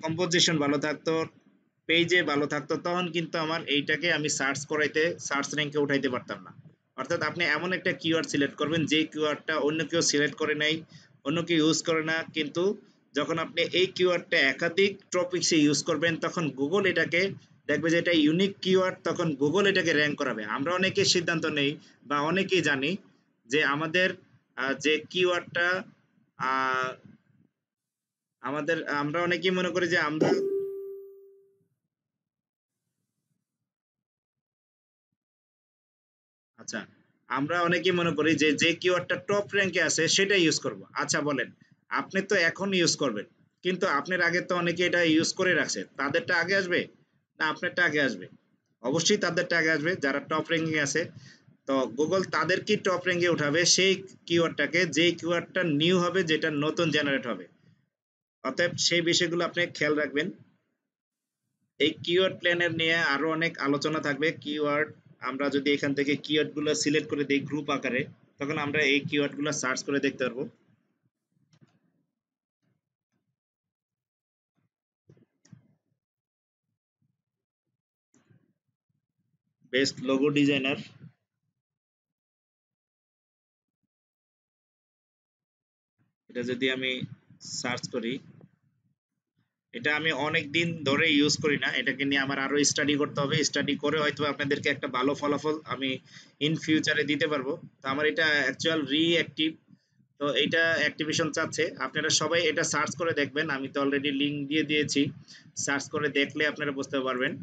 কম্পোজিশন ভালো থাকতো, পেজে ভালো থাকতো, তখন কিন্তু আমার এইটাকে আমি সার্চ করাইতে, সার্চ র্যাঙ্কে উঠাইতে পারতাম না। অর্থাৎ আপনি এমন একটা কিওয়ার্ড সিলেক্ট করবেন যে কিওয়ার্ডটা অন্য কেউ সিলেক্ট করে নাই, অন্য কেউ ইউজ করে না, কিন্তু যখন আপনি এই কিওয়ার্ডটা একাধিক টপিকসে ইউজ করবেন তখন গুগল এটাকে দেখবে যে এটা ইউনিক কিওয়ার্ড, তখন গুগল এটাকে র্যাঙ্ক করাবে। আমরা অনেকেই সিদ্ধান্ত নেই বা অনেকেই জানি যে আমাদের যে কিওয়ার্ডটা আমরা অনেকেই মনে করি যে আমরা আচ্ছা, আমরা অনেকেই মনে করি যে যে কিওয়ার্ডটা টপ র্যাঙ্কে আছে সেটাই ইউজ করব। আচ্ছা বলেন, আপনি তো এখন ইউজ করবেন, কিন্তু আপনার আগে তো অনেকে এটা ইউজ করে রাখছে, তাদেরটা আগে আসবে না আপনারটা আগে আসবে? অবশ্যই তাদেরটা আগে আসবে যারা টপ র্যাঙ্কিং আছে। তো গুগল তাদেরকেই টপ র্যাঙ্কে উঠাবে সেই কিওয়ার্ডটাকে, যে কিওয়ার্ডটা নিউ হবে, যেটা নতুন জেনারেট হবে। অতএব সেই বিষয়গুলো আপনি খেয়াল রাখবেন। এই কিওয়ার্ড প্ল্যানের নিয়ে আরো অনেক আলোচনা থাকবে। কিওয়ার্ড, আমরা যদি এখান থেকে কিওয়ার্ড গুলো সিলেক্ট করে দেই গ্রুপ আকারে, তখন আমরা এই কিওয়ার্ড গুলো সার্চ করে দেখতে পারবো। বেস্ট লোগো ডিজাইনার, এটা যদি আমি সার্চ করি, এটা আমি অনেক দিন ধরে ইউজ করি না, এটাকে নিয়ে আমার আরো স্টাডি করতে হবে। স্টাডি করে হয়তো আপনাদেরকে একটা ভালো ফলাফল আমি ইন ফিউচারে দিতে পারবো। তো আমার এটা অ্যাকচুয়াল রিঅ্যাক্টিভ, তো এইটা অ্যাক্টিভেশন চাচ্ছে। আপনারা সবাই এটা সার্চ করে দেখবেন, আমি তো অলরেডি লিংক দিয়ে দিয়েছি, সার্চ করে দেখলে আপনারা বুঝতে পারবেন।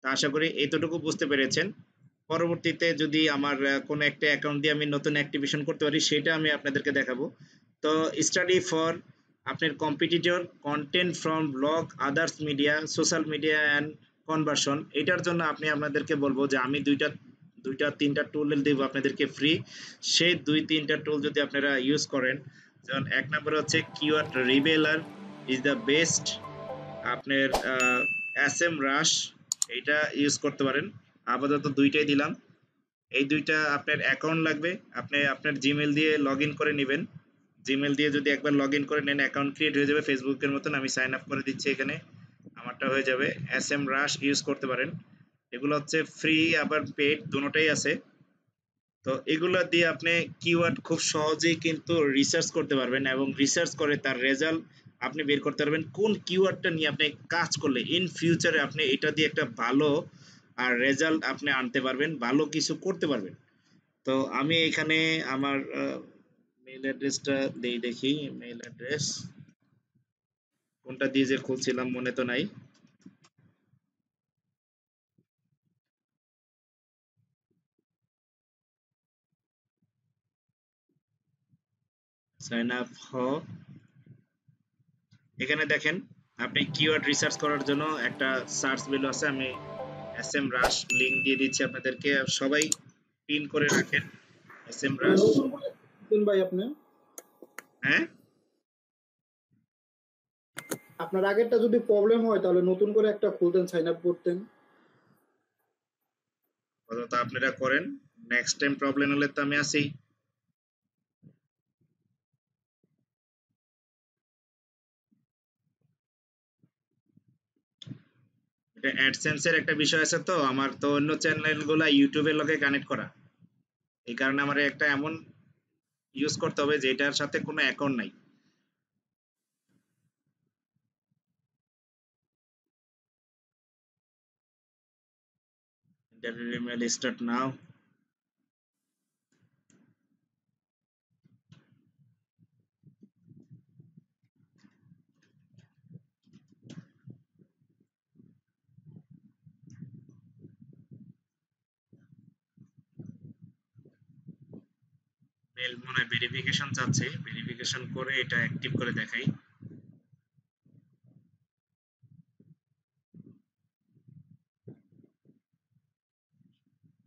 তো আশা করি এতটুকু বুঝতে পেরেছেন। পরবর্তীতে যদি আমার কোনো একটা অ্যাকাউন্ট দিয়ে আমি নতুন অ্যাক্টিভেশন করতে পারি সেটা আমি আপনাদেরকে দেখাবো। তো স্টাডি ফর আপনার competitor content from blog, others media, social media and conversion, এটার জন্য আপনি আপনাদেরকে বলবো যে আমি দুইটা তিনটা টুল দেবো আপনাদেরকে ফ্রি। সেই 2-3টা টুল যদি আপনারা ইউজ করেন, যেমন এক নম্বর হচ্ছে কিওয়ার্ড রিবেলার ইজ দ্য বেস্ট, আপনার এসএম রাশ, এইটা ইউজ করতে পারেন। আপাতত দুইটাই দিলাম। এই দুইটা আপনার অ্যাকাউন্ট লাগবে, আপনি আপনার জিমেল দিয়ে লগ ইন করে নেবেন। জিমেল দিয়ে যদি একবার লগ ইন করে নেন অ্যাকাউন্ট ক্রিয়েট হয়ে যাবে ফেসবুকের মতন। আমি সাইন আপ করে দিচ্ছি এখানে, আমারটা হয়ে যাবে। এসএম রাশ ইউজ করতে পারেন, এগুলো হচ্ছে ফ্রি আবার পেড দুটোটাই আছে। তো এগুলো দিয়ে আপনি কিওয়ার্ড খুব সহজেই কিন্তু রিসার্চ করতে পারবেন, এবং রিসার্চ করে তার রেজাল্ট আপনি বের করতে পারবেন কোন কিওয়ার্ডটা নিয়ে আপনি কাজ করলে ইন ফিউচারে আপনি এটা দিয়ে একটা ভালো আর রেজাল্ট আপনি আনতে পারবেন, ভালো কিছু করতে পারবেন। তো আমি এখানে আমার মেইল অ্যাড্রেসটা দেই, দেখি মেইল অ্যাড্রেস কোনটা দিয়ে যে খুলছিলাম মনে তো নাই। সাইন আপ হ, এখানে দেখেন আপনি কিওয়ার্ড রিসার্চ করার জন্য একটা সার্চ ভ্যালু আছে, আমি এস এম রাশ লিংক দিয়ে দিচ্ছি আপনাদেরকে, সবাই পিন করে রাখেন এস এম রাশ। নতুন করে দিন ভাই আপনি, হ্যাঁ, আপনার আগেরটা যদি প্রবলেম হয় তাহলে নতুন করে একটা খুলতেন, সাইন আপ করতেন। অন্তত আপনারা করেন, নেক্সট টাইম প্রবলেম হলে তো আমি আছি। এটা অ্যাডসেন্স এর একটা বিষয় আছে, তো আমার তো অন্য চ্যানেলগুলো ইউটিউবের লগে কানেক্ট করা, এই কারণে আমার একটা এমন ইউজ করতে হবে যেটার সাথে কোনো অ্যাকাউন্ট নাই। Interview email start now. Mail মনে হয় ভেরিফিকেশন চাচ্ছে, ভেরিফিকেশন করে এটা অ্যাক্টিভ করে দেখাই।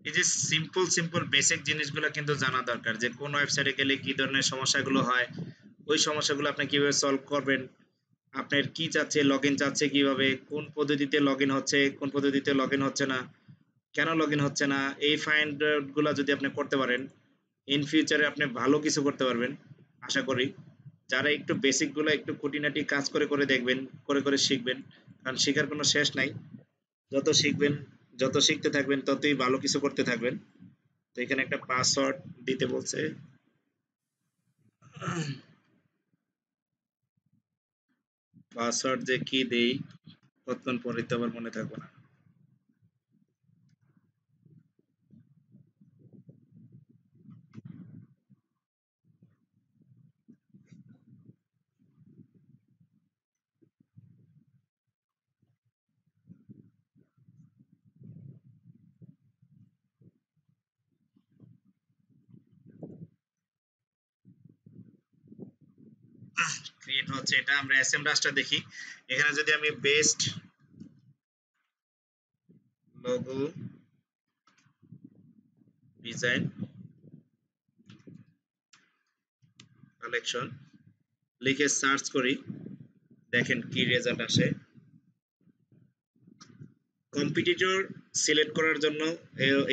এই যে সিম্পল সিম্পল বেসিক জিনিসগুলো কিন্তু জানা দরকার, যে কোন ওয়েবসাইটে গেলে কি ধরনের সমস্যাগুলো হয়, ওই সমস্যাগুলো আপনি কিভাবে সলভ করবেন, আপনার কি চাচ্ছে, লগইন চাচ্ছে কিভাবে, কোন পদ্ধতিতে লগইন হচ্ছে, কোন পদ্ধতিতে লগইন হচ্ছে না, কেন লগইন হচ্ছে না, এই ফাইন্ড আউট গুলা যদি আপনি করতে পারেন, ইন ফিউচারে আপনি ভালো কিছু করতে পারবেন আশা করি। যারা একটু বেসিক গুলো একটু খুঁটিনাটি কাজ করে করে দেখবেন, করে করে শিখবেন, কারণ শেখার কোনো শেষ নাই। যত শিখবেন, যত শিখতে থাকবেন ততই ভালো কিছু করতে থাকবেন। তো এখানে একটা পাসওয়ার্ড দিতে বলছে, পাসওয়ার্ড যে কি দেই কতক্ষণ পরে তো আবার মনে থাকবে না। ক্রিয়েট হচ্ছে, এটা আমরা এসএম রাস্টটা দেখি। এখানে যদি আমি বেস্ট লোগো ডিজাইন কালেকশন লিখে সার্চ করি, দেখেন কি রেজাল্ট আসে। কম্পিটিটর সিলেক্ট করার জন্য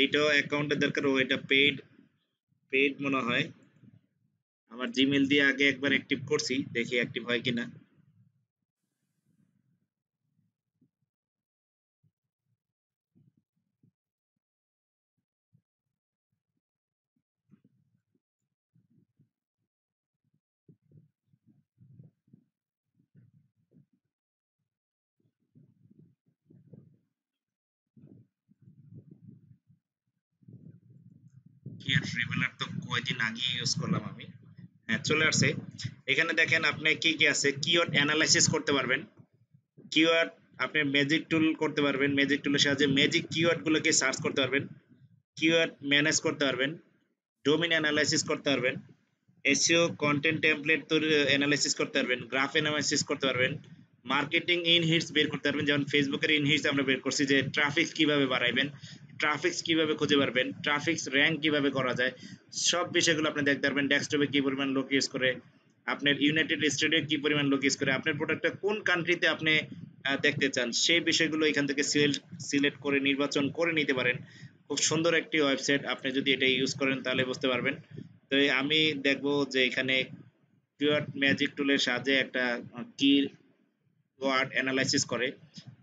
এইটাও অ্যাকাউন্টের দরকার, ও এটা পেইড, পেইড মনে হয়। আমার জিমেল দিয়ে আগে একবার অ্যাক্টিভ করছি, দেখি অ্যাক্টিভ হয় কিনা। কি আর রিভেলার তো কয়দিন আগে ইউজ করলাম আমি। হ্যাঁ, চলে আসছে। এখানে দেখেন আপনি কি কি আছে, কিওয়ার্ড অ্যানালাইসিস করতে পারবেন, কিওয়ার্ড আপনি ম্যাজিক টুল করতে পারবেন, ম্যাজিক টুলের সাহায্যে ম্যাজিক কিওয়ার্ড গুলোকে সার্চ করতে পারবেন, কিওয়ার্ড ম্যানেজ করতে পারবেন, ডোমেইন অ্যানালাইসিস করতে পারবেন, এসইও কন্টেন্ট টেমপ্লেট তৈরি অ্যানালাইসিস করতে পারবেন, গ্রাফ অ্যানালাইসিস করতে পারবেন, মার্কেটিং ইন হিটস বের করতে পারবেন, যেমন ফেসবুকের ইন হিটস আমরা বের করছি, যে ট্রাফিক কিভাবে বাড়াইবেন, ট্রাফিক্স কিভাবে খুঁজে পারবেন, ট্রাফিক্স র্যাঙ্ক কিভাবে করা যায়, সব বিষয়গুলো আপনি দেখতে পারবেন। ডেস্কটপে কি পরিমাণ লোক ইউজ করে, আপনার ইউনাইটেড স্টেটে কি পরিমাণ লোক ইউজ করে, আপনার প্রোডাক্টটা কোন কান্ট্রিতে আপনি দেখতে চান, সেই বিষয়গুলো এখান থেকে সিলেক্ট করে নির্বাচন করে নিতে পারেন। খুব সুন্দর একটি ওয়েবসাইট, আপনি যদি এটা ইউজ করেন তাহলে বুঝতে পারবেন। তো আমি দেখবো যে এখানে কিওয়ার্ড ম্যাজিক টুলের সাহায্যে একটা কি ওয়ার্ড অ্যানালাইসিস করে,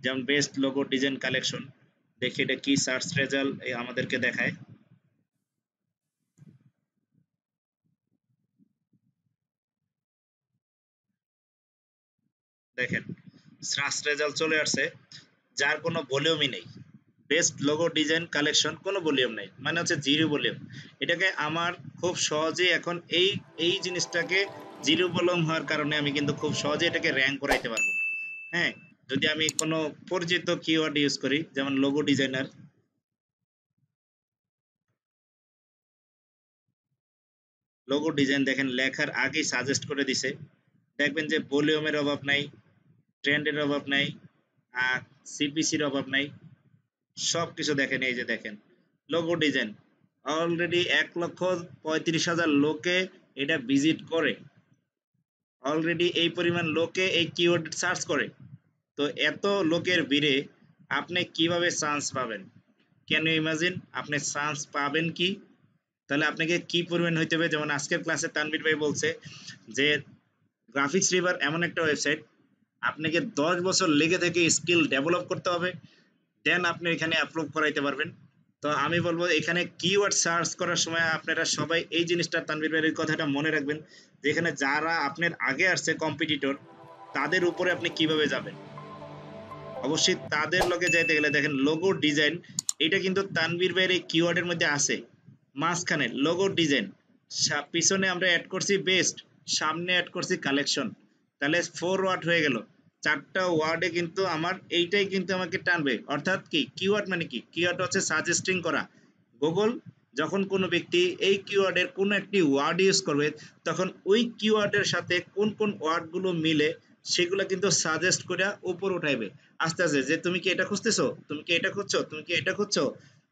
যেমন বেস্ট লোগো ডিজাইন কালেকশন, দেখি এটা কি সার্চ রেজাল্ট আমাদেরকে দেখায়। দেখেন সার্চ রেজাল্ট চলে আসছে, যার কোনো ভলিউমই নেই, বেস্ট লোগো ডিজাইন কালেকশন কোনো ভলিউম নাই, মানে হচ্ছে জিরো ভলিউম। এটাকে আমার খুব সহজেই এখন এই জিনিসটাকে জিরো ভলিউম হওয়ার কারণে আমি কিন্তু খুব সহজে এটাকে র্যাঙ্ক করাইতে পারবো। হ্যাঁ, যদি আমি কোনো পরিচিত কিওয়ার্ড ইউজ করি, যেমন লোগো ডিজাইনার, লোগো ডিজাইন দেখেন লেখার আগেই সাজেস্ট করে দিছে। দেখবেন যে ভলিউমের অভাব নাই, ট্রেন্ডের অভাব নাই, আর সিপিসির অভাব নাই, সব কিছু দেখেন। এই যে দেখেন লোগো ডিজাইন অলরেডি 1,35,000 লোকে এটা ভিজিট করে, অলরেডি এই পরিমাণ লোকে এই কিওয়ার্ড সার্চ করে। তো এত লোকের ভিড়ে আপনি কিভাবে চান্স পাবেন? ক্যান ইউ ইমাজিন আপনি চান্স পাবেন কি? তাহলে আপনাকে কি পরিমাণ হইতে হবে? যেমন আজকের ক্লাসে তানভীর ভাই বলছে যে গ্রাফিক্স রিভার এমন একটা ওয়েবসাইট, আপনাকে 10 বছর লেগে থেকে স্কিল ডেভেলপ করতে হবে, দেন আপনি এখানে অ্যাপ্রুভ করাইতে পারবেন। তো আমি বলবো এখানে কিওয়ার্ড সার্চ করার সময় আপনারা সবাই এই জিনিসটা, তানভীর ভাইয়ের এই কথাটা মনে রাখবেন যে এখানে যারা আপনার আগে আসছে কম্পিটিটর, তাদের উপরে আপনি কিভাবে যাবেন। অবশ্যই তাদের লগে যাইতে গেলে দেখেন লোগো ডিজাইন, এটা কিন্তু তানভীর ভাইয়ের এই কিওয়ার্ডের মধ্যে আছে। মাঝখানে লোগো ডিজাইন, পিছনে আমরা অ্যাড করছি বেস্ট, সামনে অ্যাড করছি কালেকশন, তাহলে 4 ওয়ার্ড হয়ে গেল। 4টা ওয়ার্ডে কিন্তু আমার এইটাই কিন্তু আমাকে টানবে। অর্থাৎ কি কিওয়ার্ড মানে কি? কিওয়ার্ড হচ্ছে সাজেস্টিং করা। গুগল যখন কোনো ব্যক্তি এই কিওয়ার্ডের কোনো একটি ওয়ার্ড ইউজ করবে, তখন ওই কিওয়ার্ডের সাথে কোন কোন ওয়ার্ডগুলো মিলে সেগুলো কিন্তু সাজেস্ট করে উপর উঠাইবে আস্তে আস্তে, যে তুমি কি এটা খুঁজতেছো, তুমি কি এটা খুঁজছো, তুমি কি এটা খুঁজছো,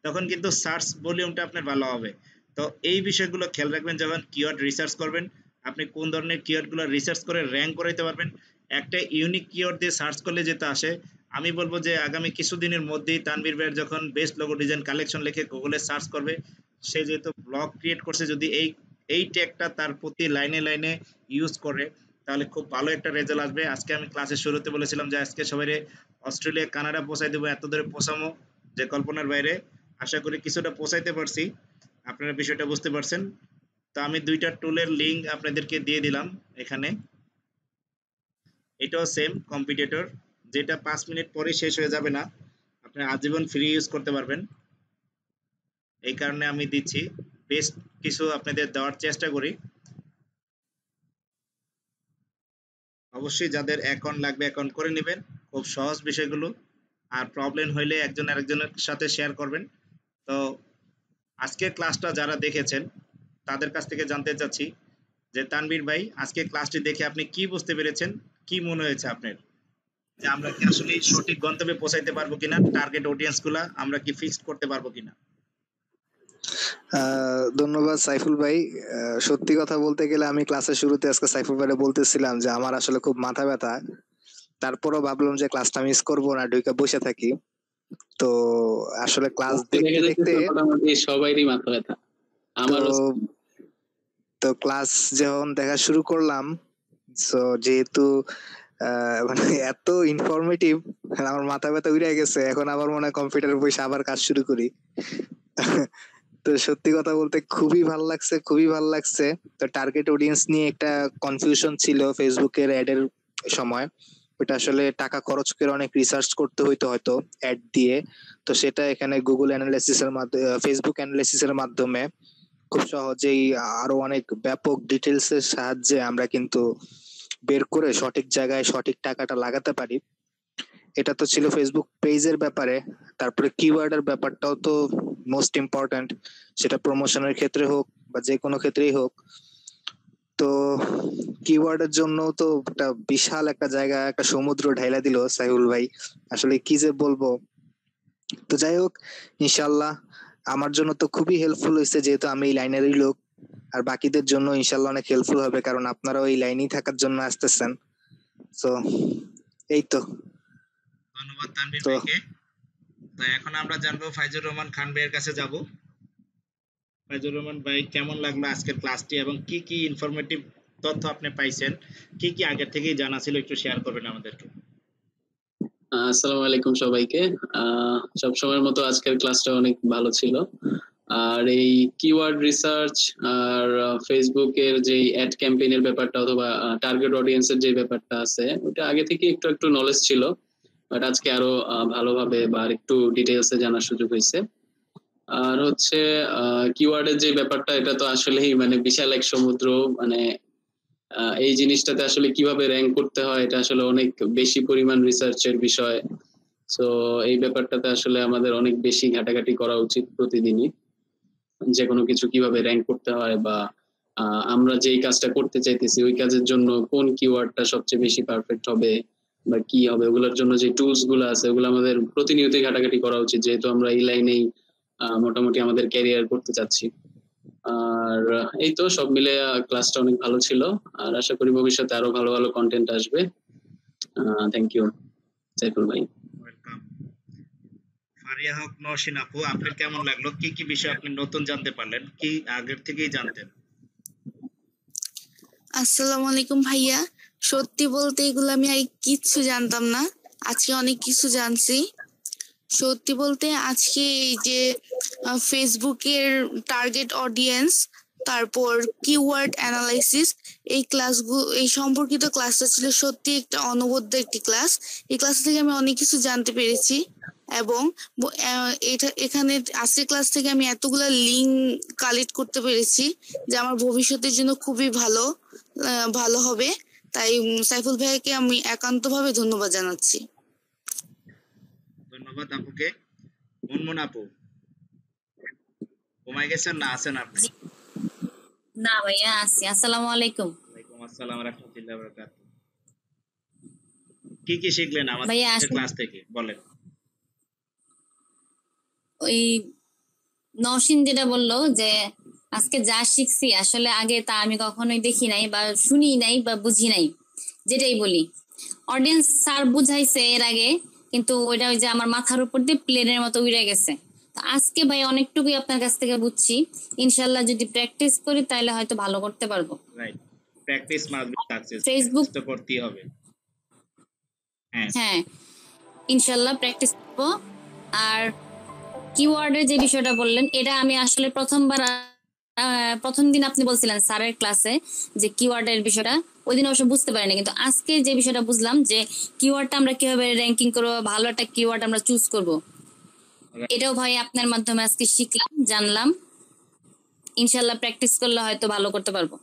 তখন কিন্তু সার্চ ভলিউমটা আপনার ভালো হবে। তো এই বিষয়গুলো খেয়াল রাখবেন যখন কিওয়ার্ড রিসার্চ করবেন, আপনি কোন ধরনের কিওয়ার্ডগুলো রিসার্চ করে র্যাঙ্ক করাইতে পারবেন। একটা ইউনিক কিওয়ার্ড দিয়ে সার্চ করলে যেটা আসে, আমি বলবো যে আগামী কিছুদিনের মধ্যেই তানভীর ভাইয়ের যখন বেস্ট লোগো ডিজাইন কালেকশন লিখে গুগলে সার্চ করবে, সে যেহেতু ব্লগ ক্রিয়েট করছে, যদি এই ট্যাগটা তার প্রতি লাইনে লাইনে ইউজ করে, তাহলে খুব ভালো একটা রেজাল্ট আসবে। আজকে আমি ক্লাসের শুরুতে বলেছিলাম যে আজকে সবাই অস্ট্রেলিয়া কানাডা পৌঁছাই দেবো, এত দূরে পৌঁছামো যে কল্পনার বাইরে। আশা করি কিছুটা পৌঁছাইতে পারছি, আপনারা বিষয়টা বুঝতে পারছেন। তো আমি 2টা টুলের লিঙ্ক আপনাদেরকে দিয়ে দিলাম এখানে। এটাও সেম কম্পিটিটর, যেটা 5 মিনিট পরে শেষ হয়ে যাবে না, আপনি আজীবন ফ্রি ইউজ করতে পারবেন। এই কারণে আমি দিচ্ছি, বেস্ট কিছু আপনাদের দেওয়ার চেষ্টা করি। অবশ্যই যাদের অ্যাকাউন্ট লাগবে অ্যাকাউন্ট করে নেবেন, খুব সহজ বিষয়গুলো। আর প্রবলেম হইলে একজন আরেকজনের সাথে শেয়ার করবেন। তো আজকের ক্লাসটা যারা দেখেছেন তাদের কাছ থেকে জানতে চাচ্ছি যে তানভীর ভাই, আজকে ক্লাসটি দেখে আপনি কি বুঝতে পেরেছেন, কি মনে হয়েছে আপনার, যে আমরা কি আসলে সঠিক গন্তব্যে পৌঁছাইতে পারবো কিনা, টার্গেট অডিয়েন্স গুলা আমরা কি ফিক্সড করতে পারবো কিনা? ধন্যবাদ সাইফুল ভাই। সত্যি কথা বলতে গেলে আমি ক্লাসের শুরুতে আজকে সাইফুল ভাইরে বলতেছিলাম যে আমার আসলে খুব মাথা ব্যথা, তারপরও ভাবলাম যে ক্লাসটা মিস করবো না, ঢুকে বসে থাকি। তো আসলে ক্লাস দেখতে দেখতে মোটামুটি সবাইরই মাথা ব্যথা, আমারও। তো ক্লাস যখন দেখা শুরু করলাম, সো যেহেতু মানে এত ইনফরমেটিভ, আমার মাথা ব্যথা উড়ে গেছে। এখন আবার মনে হয় কম্পিউটারে বসে আবার কাজ শুরু করি। তো সত্যি কথা বলতে খুবই ভালো লাগছে, খুবই ভালো লাগছে। তো টার্গেট অডিয়েন্স নিয়ে একটা কনফিউশন ছিল ফেসবুকের অ্যাড এর সময়, ওটা আসলে টাকা খরচ করে অনেক রিসার্চ করতে হইতো হয়তো অ্যাড দিয়ে। তো সেটা এখানে গুগল অ্যানালাইসিস এর মাধ্যমে, ফেসবুক অ্যানালাইসিস এর মাধ্যমে খুব সহজেই আরো অনেক ব্যাপক ডিটেলস এর সাহায্যে আমরা কিন্তু বের করে সঠিক জায়গায় সঠিক টাকাটা লাগাতে পারি। এটা তো ছিল ফেসবুক পেজের ব্যাপারে। তারপরে কিওয়ার্ডের ব্যাপারটাও তো মোস্ট ইম্পর্ট্যান্ট, সেটা প্রমোশনের ক্ষেত্রে হোক বা যে কোনো ক্ষেত্রেই হোক। তো কিওয়ার্ডের জন্য তো একটা বিশাল একটা জায়গা, একটা সমুদ্র ঢাইলা দিল সাইফুল ভাই, আসলে কি যে বলবো। তো যাই হোক, ইনশাল্লাহ আমার জন্য তো খুবই হেল্পফুল হয়েছে, যেহেতু আমি এই লাইনেরই লোক। আর বাকিদের জন্য ইনশাল্লাহ অনেক হেল্পফুল হবে, কারণ আপনারাও এই লাইনেই থাকার জন্য আসতেছেন। তো এই তো। ধন্যবাদ তানভীর ভাইকে। তো এখন আমরা জানবো ফাইজুর রহমান খান ভাইয়ের কাছে যাব। ফাইজুর রহমান ভাই, কেমন লাগলো আজকের ক্লাসটি এবং কি কি ইনফরমেটিভ তথ্য আপনি পাইছেন, কি কি আগে থেকেই জানা ছিল, একটু শেয়ার করবেন আমাদেরকে। আসসালামু আলাইকুম সবাইকে। সবসময়ের মতো আজকের ক্লাসটা অনেক ভালো ছিল। আর এই কিওয়ার্ড রিসার্চ আর ফেসবুকের যে অ্যাড ক্যাম্পেইনের ব্যাপারটা অথবা টার্গেট অডিয়েন্সের যে ব্যাপারটা আছে, ওটা আগে থেকে একটু একটু নলেজ ছিল। বাট আজকে আরো ভালোভাবে বা একটু ডিটেইলসে জানার সুযোগ হয়েছে। আর হচ্ছে কিওয়ার্ডের যে ব্যাপারটা, এটা তো আসলেই মানে বিশাল এক সমুদ্র। মানে এই জিনিসটাতে আসলে কিভাবে র্যাঙ্ক করতে হয়, এটা আসলে অনেক বেশি পরিমাণ রিসার্চের বিষয়। সো এই ব্যাপারটাতে আসলে আমাদের অনেক বেশি ঘাটাঘাটি করা উচিত প্রতিদিনই, যে কোনো কিছু কিভাবে র্যাঙ্ক করতে হয়, বা আমরা যেই কাজটা করতে চাইতেছি ওই কাজের জন্য কোন কিওয়ার্ডটা সবচেয়ে বেশি পারফেক্ট হবে বা কি হবে, ওগুলোর জন্য যে টুলস গুলো আছে ওগুলো আমাদের প্রতিনিয়তই ঘাটাঘাটি করা উচিত, যেহেতু আমরা এই লাইনেই মোটামুটি আমাদের ক্যারিয়ার করতে চাচ্ছি। আর এই তো সব মিলে ক্লাসটা অনেক ভালো ছিল, আর আশা করি ভবিষ্যতে আরো ভালো ভালো কন্টেন্ট আসবে। থ্যাংক ইউ সাইফুল ভাই। ওয়েলকাম। ফারিয়া হক নওশিন আপু, আপনার কেমন লাগলো? কি কি বিষয় আপনি নতুন জানতে পারলেন, কি আগের থেকেই জানতেন? আসসালামু আলাইকুম ভাইয়া। সত্যি বলতে এগুলো আমি আর কিচ্ছু জানতাম না, আজকে অনেক কিছু জানছি। সত্যি বলতে আজকে এই যে ফেসবুকের টার্গেট অডিয়েন্স, তারপর কিওয়ার্ড অ্যানালাইসিস, এই ক্লাসগুলো, এই সম্পর্কিত ক্লাসটা ছিল সত্যি একটা অনবদ্য একটি ক্লাস। এই ক্লাস থেকে আমি অনেক কিছু জানতে পেরেছি, এবং এখানে আজকের ক্লাস থেকে আমি এতগুলা লিঙ্ক কালেক্ট করতে পেরেছি যে আমার ভবিষ্যতের জন্য খুবই ভালো হবে। তাই সাইফুল ভাইয়াকে আমি একান্তভাবে ধন্যবাদ জানাচ্ছি। ধন্যবাদ আপুকে। মুনমুন আপু, ঘুমাই গেছেন না আছেন আপনি? না ভাইয়া, আছি। আসসালামু আলাইকুম। ওয়ালাইকুম আসসালাম ওয়া রাহমাতুল্লাহি ওয়া বারাকাতুহু। কি কি শিখলেন ভাইয়া আমাদের ক্লাস থেকে বলেন? ওই নওশিন যেটা বললো যে আজকে যা শিখছি আসলে আগে তা আমি কখনোই দেখি নাই বা শুনি নাই বা বুঝি নাই। যেটাই বলি, অডিয়েন্স স্যার বুঝাইছে এর আগে, কিন্তু ওইটা ওই যে আমার মাথার উপর দিয়ে প্লেনের মতো উড়ে গেছে। তো আজকে ভাই অনেকটুকুই আপনার কাছ থেকে বুঝছি। ইনশাল্লাহ যদি প্র্যাকটিস করি তাহলে হয়তো ভালো করতে পারবো। Right, practice must be success, Facebook, তো করতেই হবে। হ্যাঁ, হ্যাঁ ইনশাল্লাহ প্র্যাকটিস করবো। আর কিওয়ার্ডের যে বিষয়টা বললেন, এটা আমি আসলে প্রথম দিন আপনি বলছিলেন স্যারের ক্লাসে যে কিওয়ার্ডের বিষয়টা, ওই দিন অবশ্য বুঝতে পারিনি, কিন্তু আজকে যে বিষয়টা বুঝলাম যে কিওয়ার্ডটা আমরা কিভাবে র্যাঙ্কিং করবো, ভালো একটা কিওয়ার্ড আমরা চুজ করব, এটাও ভাই আপনার মাধ্যমে আজকে শিখলাম, জানলাম। ইনশাল্লাহ প্র্যাকটিস করলে হয়তো ভালো করতে পারবো।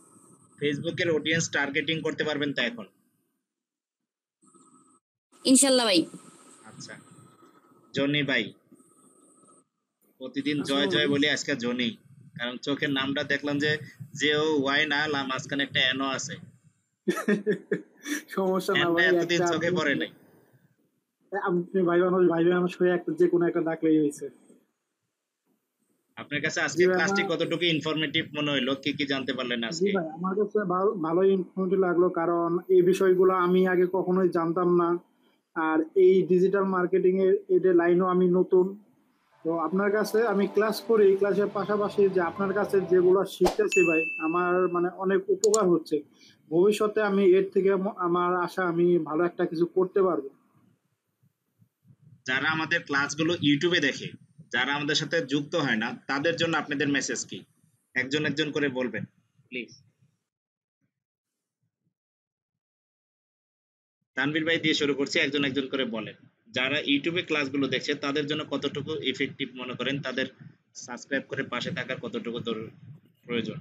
ফেসবুকের অডিয়েন্স টার্গেটিং করতে পারবেন তো এখন? ইনশাল্লাহ ভাই। আচ্ছা, জনি ভাই, প্রতিদিন জয় জয় বলি, আজকে জনি, কারণ চোখের নামটা দেখলাম যে ও ওয়াই না, মাঝখানে একটা এনও আছে। সমস্যা না ভাই, এতদিন একটা চোখে পড়ে নাই। আপনি ভাই মানুষ হয়ে একটা যে কোনো একটা ডাকলেই হয়েছে। আপনার কাছে আজকে ক্লাসটি কতটুকু ইনফরমেটিভ মনে হইলো? কি কি জানতে পারলেন জি আজকে? ভাই, আমার কাছে ভালোই ইনফরমেটিভ লাগলো, কারণ এই বিষয়গুলো আমি আগে কখনোই জানতাম না। আর এই ডিজিটাল মার্কেটিং এর এটা লাইনও আমি নতুন। তো আপনার কাছে আমি ক্লাস করি, ক্লাসের পাশাপাশি যে আপনার কাছে যেগুলো শিখতেছি ভাই, আমার মানে অনেক উপকার হচ্ছে। ভবিষ্যতে আমি এর থেকে আমার আশা আমি ভালো একটা কিছু করতে পারবো। যারা আমাদের ক্লাসগুলো ইউটিউবে দেখে, যারা আমাদের সাথে যুক্ত হয় না, তাদের জন্য আপনাদের মেসেজ কি? একজন একজন করে বলবেন প্লিজ। তানভীর ভাই দিয়ে শুরু করছি, একজন একজন করে বলেন। যারা ইউটিউবে ক্লাসগুলো দেখছে তাদের জন্য কতটুকু ইফেক্টিভ মনে করেন, তাদের সাবস্ক্রাইব করে পাশে থাকার কতটুকু প্রয়োজন?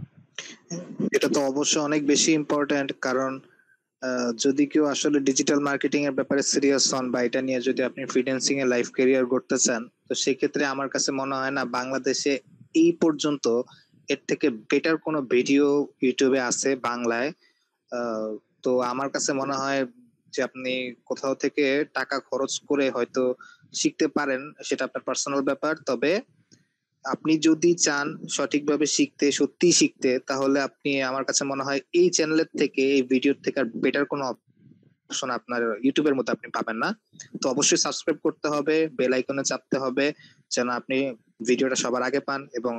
এটা তো অবশ্যই অনেক বেশি ইম্পর্ট্যান্ট, কারণ যদি কেউ আসলে ডিজিটাল মার্কেটিং এর ব্যাপারে সিরিয়াস হন বা এটা নিয়ে যদি আপনি ফ্রিল্যান্সিং এ লাইফ ক্যারিয়ার করতে চান, তো সেক্ষেত্রে আমার কাছে মনে হয় না বাংলাদেশে এই পর্যন্ত এর থেকে বেটার কোনো ভিডিও ইউটিউবে আছে বাংলায়। তো আমার কাছে মনে হয় যে আপনি কোথাও থেকে টাকা খরচ করে হয়তো শিখতে পারেন, সেটা আপনার পার্সোনাল ব্যাপার। তবে আপনি যদি চান সঠিকভাবে শিখতে, সত্যি শিখতে, তাহলে আপনি, আমার কাছে মনে হয় এই চ্যানেলের থেকে, এই ভিডিওর থেকে আর বেটার কোনো অপশন আপনার ইউটিউবের মধ্যে আপনি পাবেন না। তো অবশ্যই সাবস্ক্রাইব করতে হবে, বেল আইকনে চাপতে হবে, যেন আপনি ভিডিওটা সবার আগে পান এবং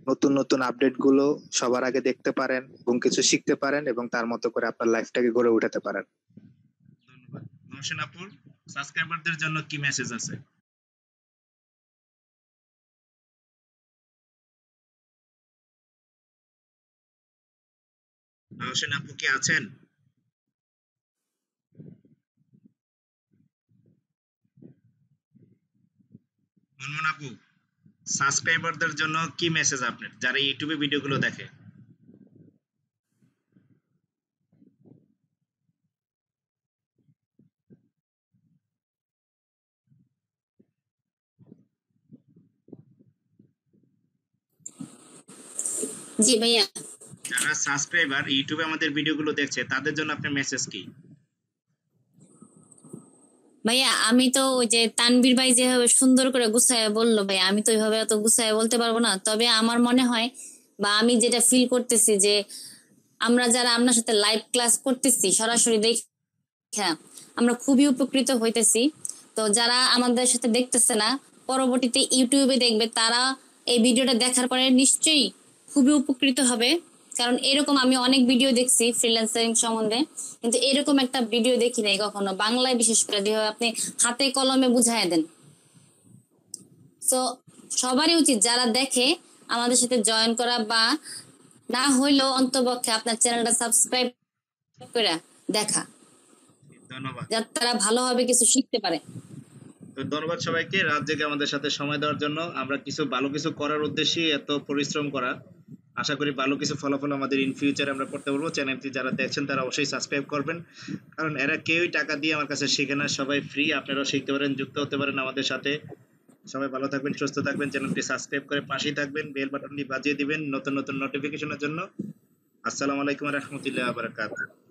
নতুন নতুন আপডেট গুলো সবার আগে দেখতে পারেন এবং কিছু শিখতে পারেন এবং তার মতো করে আপনার লাইফটাকে গড়ে উঠাতে পারেন। ধন্যবাদ। নওশিন আপুর সাবস্ক্রাইবারদের জন্য কি মেসেজ আছে? নওশিন আপু কি আছেন? মুনমুন আপু, সাবস্ক্রাইবারদের জন্য কি মেসেজ আপনার যারা ইউটিউবে ভিডিওগুলো দেখে? জি ভাইয়া। যারা সাবস্ক্রাইবার ইউটিউবে আমাদের ভিডিওগুলো দেখছে তাদের জন্য আপনার মেসেজ কি? ভাইয়া আমি তো ওই যে তানভীর ভাই যেভাবে সুন্দর করে গুছায় বললো ভাই, আমি তো ওইভাবে অত গুছায় বলতে পারবো না, তবে আমার মনে হয় বা আমি যেটা ফিল করতেছি যে আমরা যারা আপনার সাথে লাইভ ক্লাস করতেছি সরাসরি দেখা আমরা খুবই উপকৃত হইতেছি। তো যারা আমাদের সাথে দেখতেছে না, পরবর্তীতে ইউটিউবে দেখবে, তারা এই ভিডিওটা দেখার পরে নিশ্চয়ই খুবই উপকৃত হবে। কারণ এরকম আমি অনেক ভিডিও দেখছি ফ্রিল্যান্সিং সম্বন্ধে, কিন্তু এরকম একটা ভিডিও দেখি নাই কখনো, বাংলায় বিশেষ করে, যেভাবে আপনি হাতে কলমে বুঝাই দেন। তো সবারই উচিত যারা দেখে আমাদের সাথে জয়েন করা, বা না হইলেও অন্তপক্ষে আপনার চ্যানেলটা সাবস্ক্রাইব করে দেখা, ধন্যবাদ। যাতে তারা ভালোভাবে কিছু শিখতে পারে। তো ধন্যবাদ সবাইকে রাত জেগে আমাদের সাথে সময় দেওয়ার জন্য। আমরা ভালো কিছু করার উদ্দেশ্যে এত পরিশ্রম করা। আশা করি ভালো কিছু ফলাফল আমাদের ইন ফিউচারে আমরা করতে পারবো। চ্যানেলটি যারা দেখছেন তারা অবশ্যই সাবস্ক্রাইব করবেন, কারণ এরা কেউই টাকা দিয়ে আমার কাছে শেখে না, সবাই ফ্রি। আপনারাও শিখতে পারেন, যুক্ত হতে পারেন আমাদের সাথে। সবাই ভালো থাকবেন, সুস্থ থাকবেন, চ্যানেলটি সাবস্ক্রাইব করে পাশেই থাকবেন, বেল বাটনটি বাজিয়ে দিবেন নতুন নতুন নোটিফিকেশনের জন্য। আসসালামু আলাইকুম ওয়া রাহমাতুল্লাহি ওয়া বারাকাতুহু।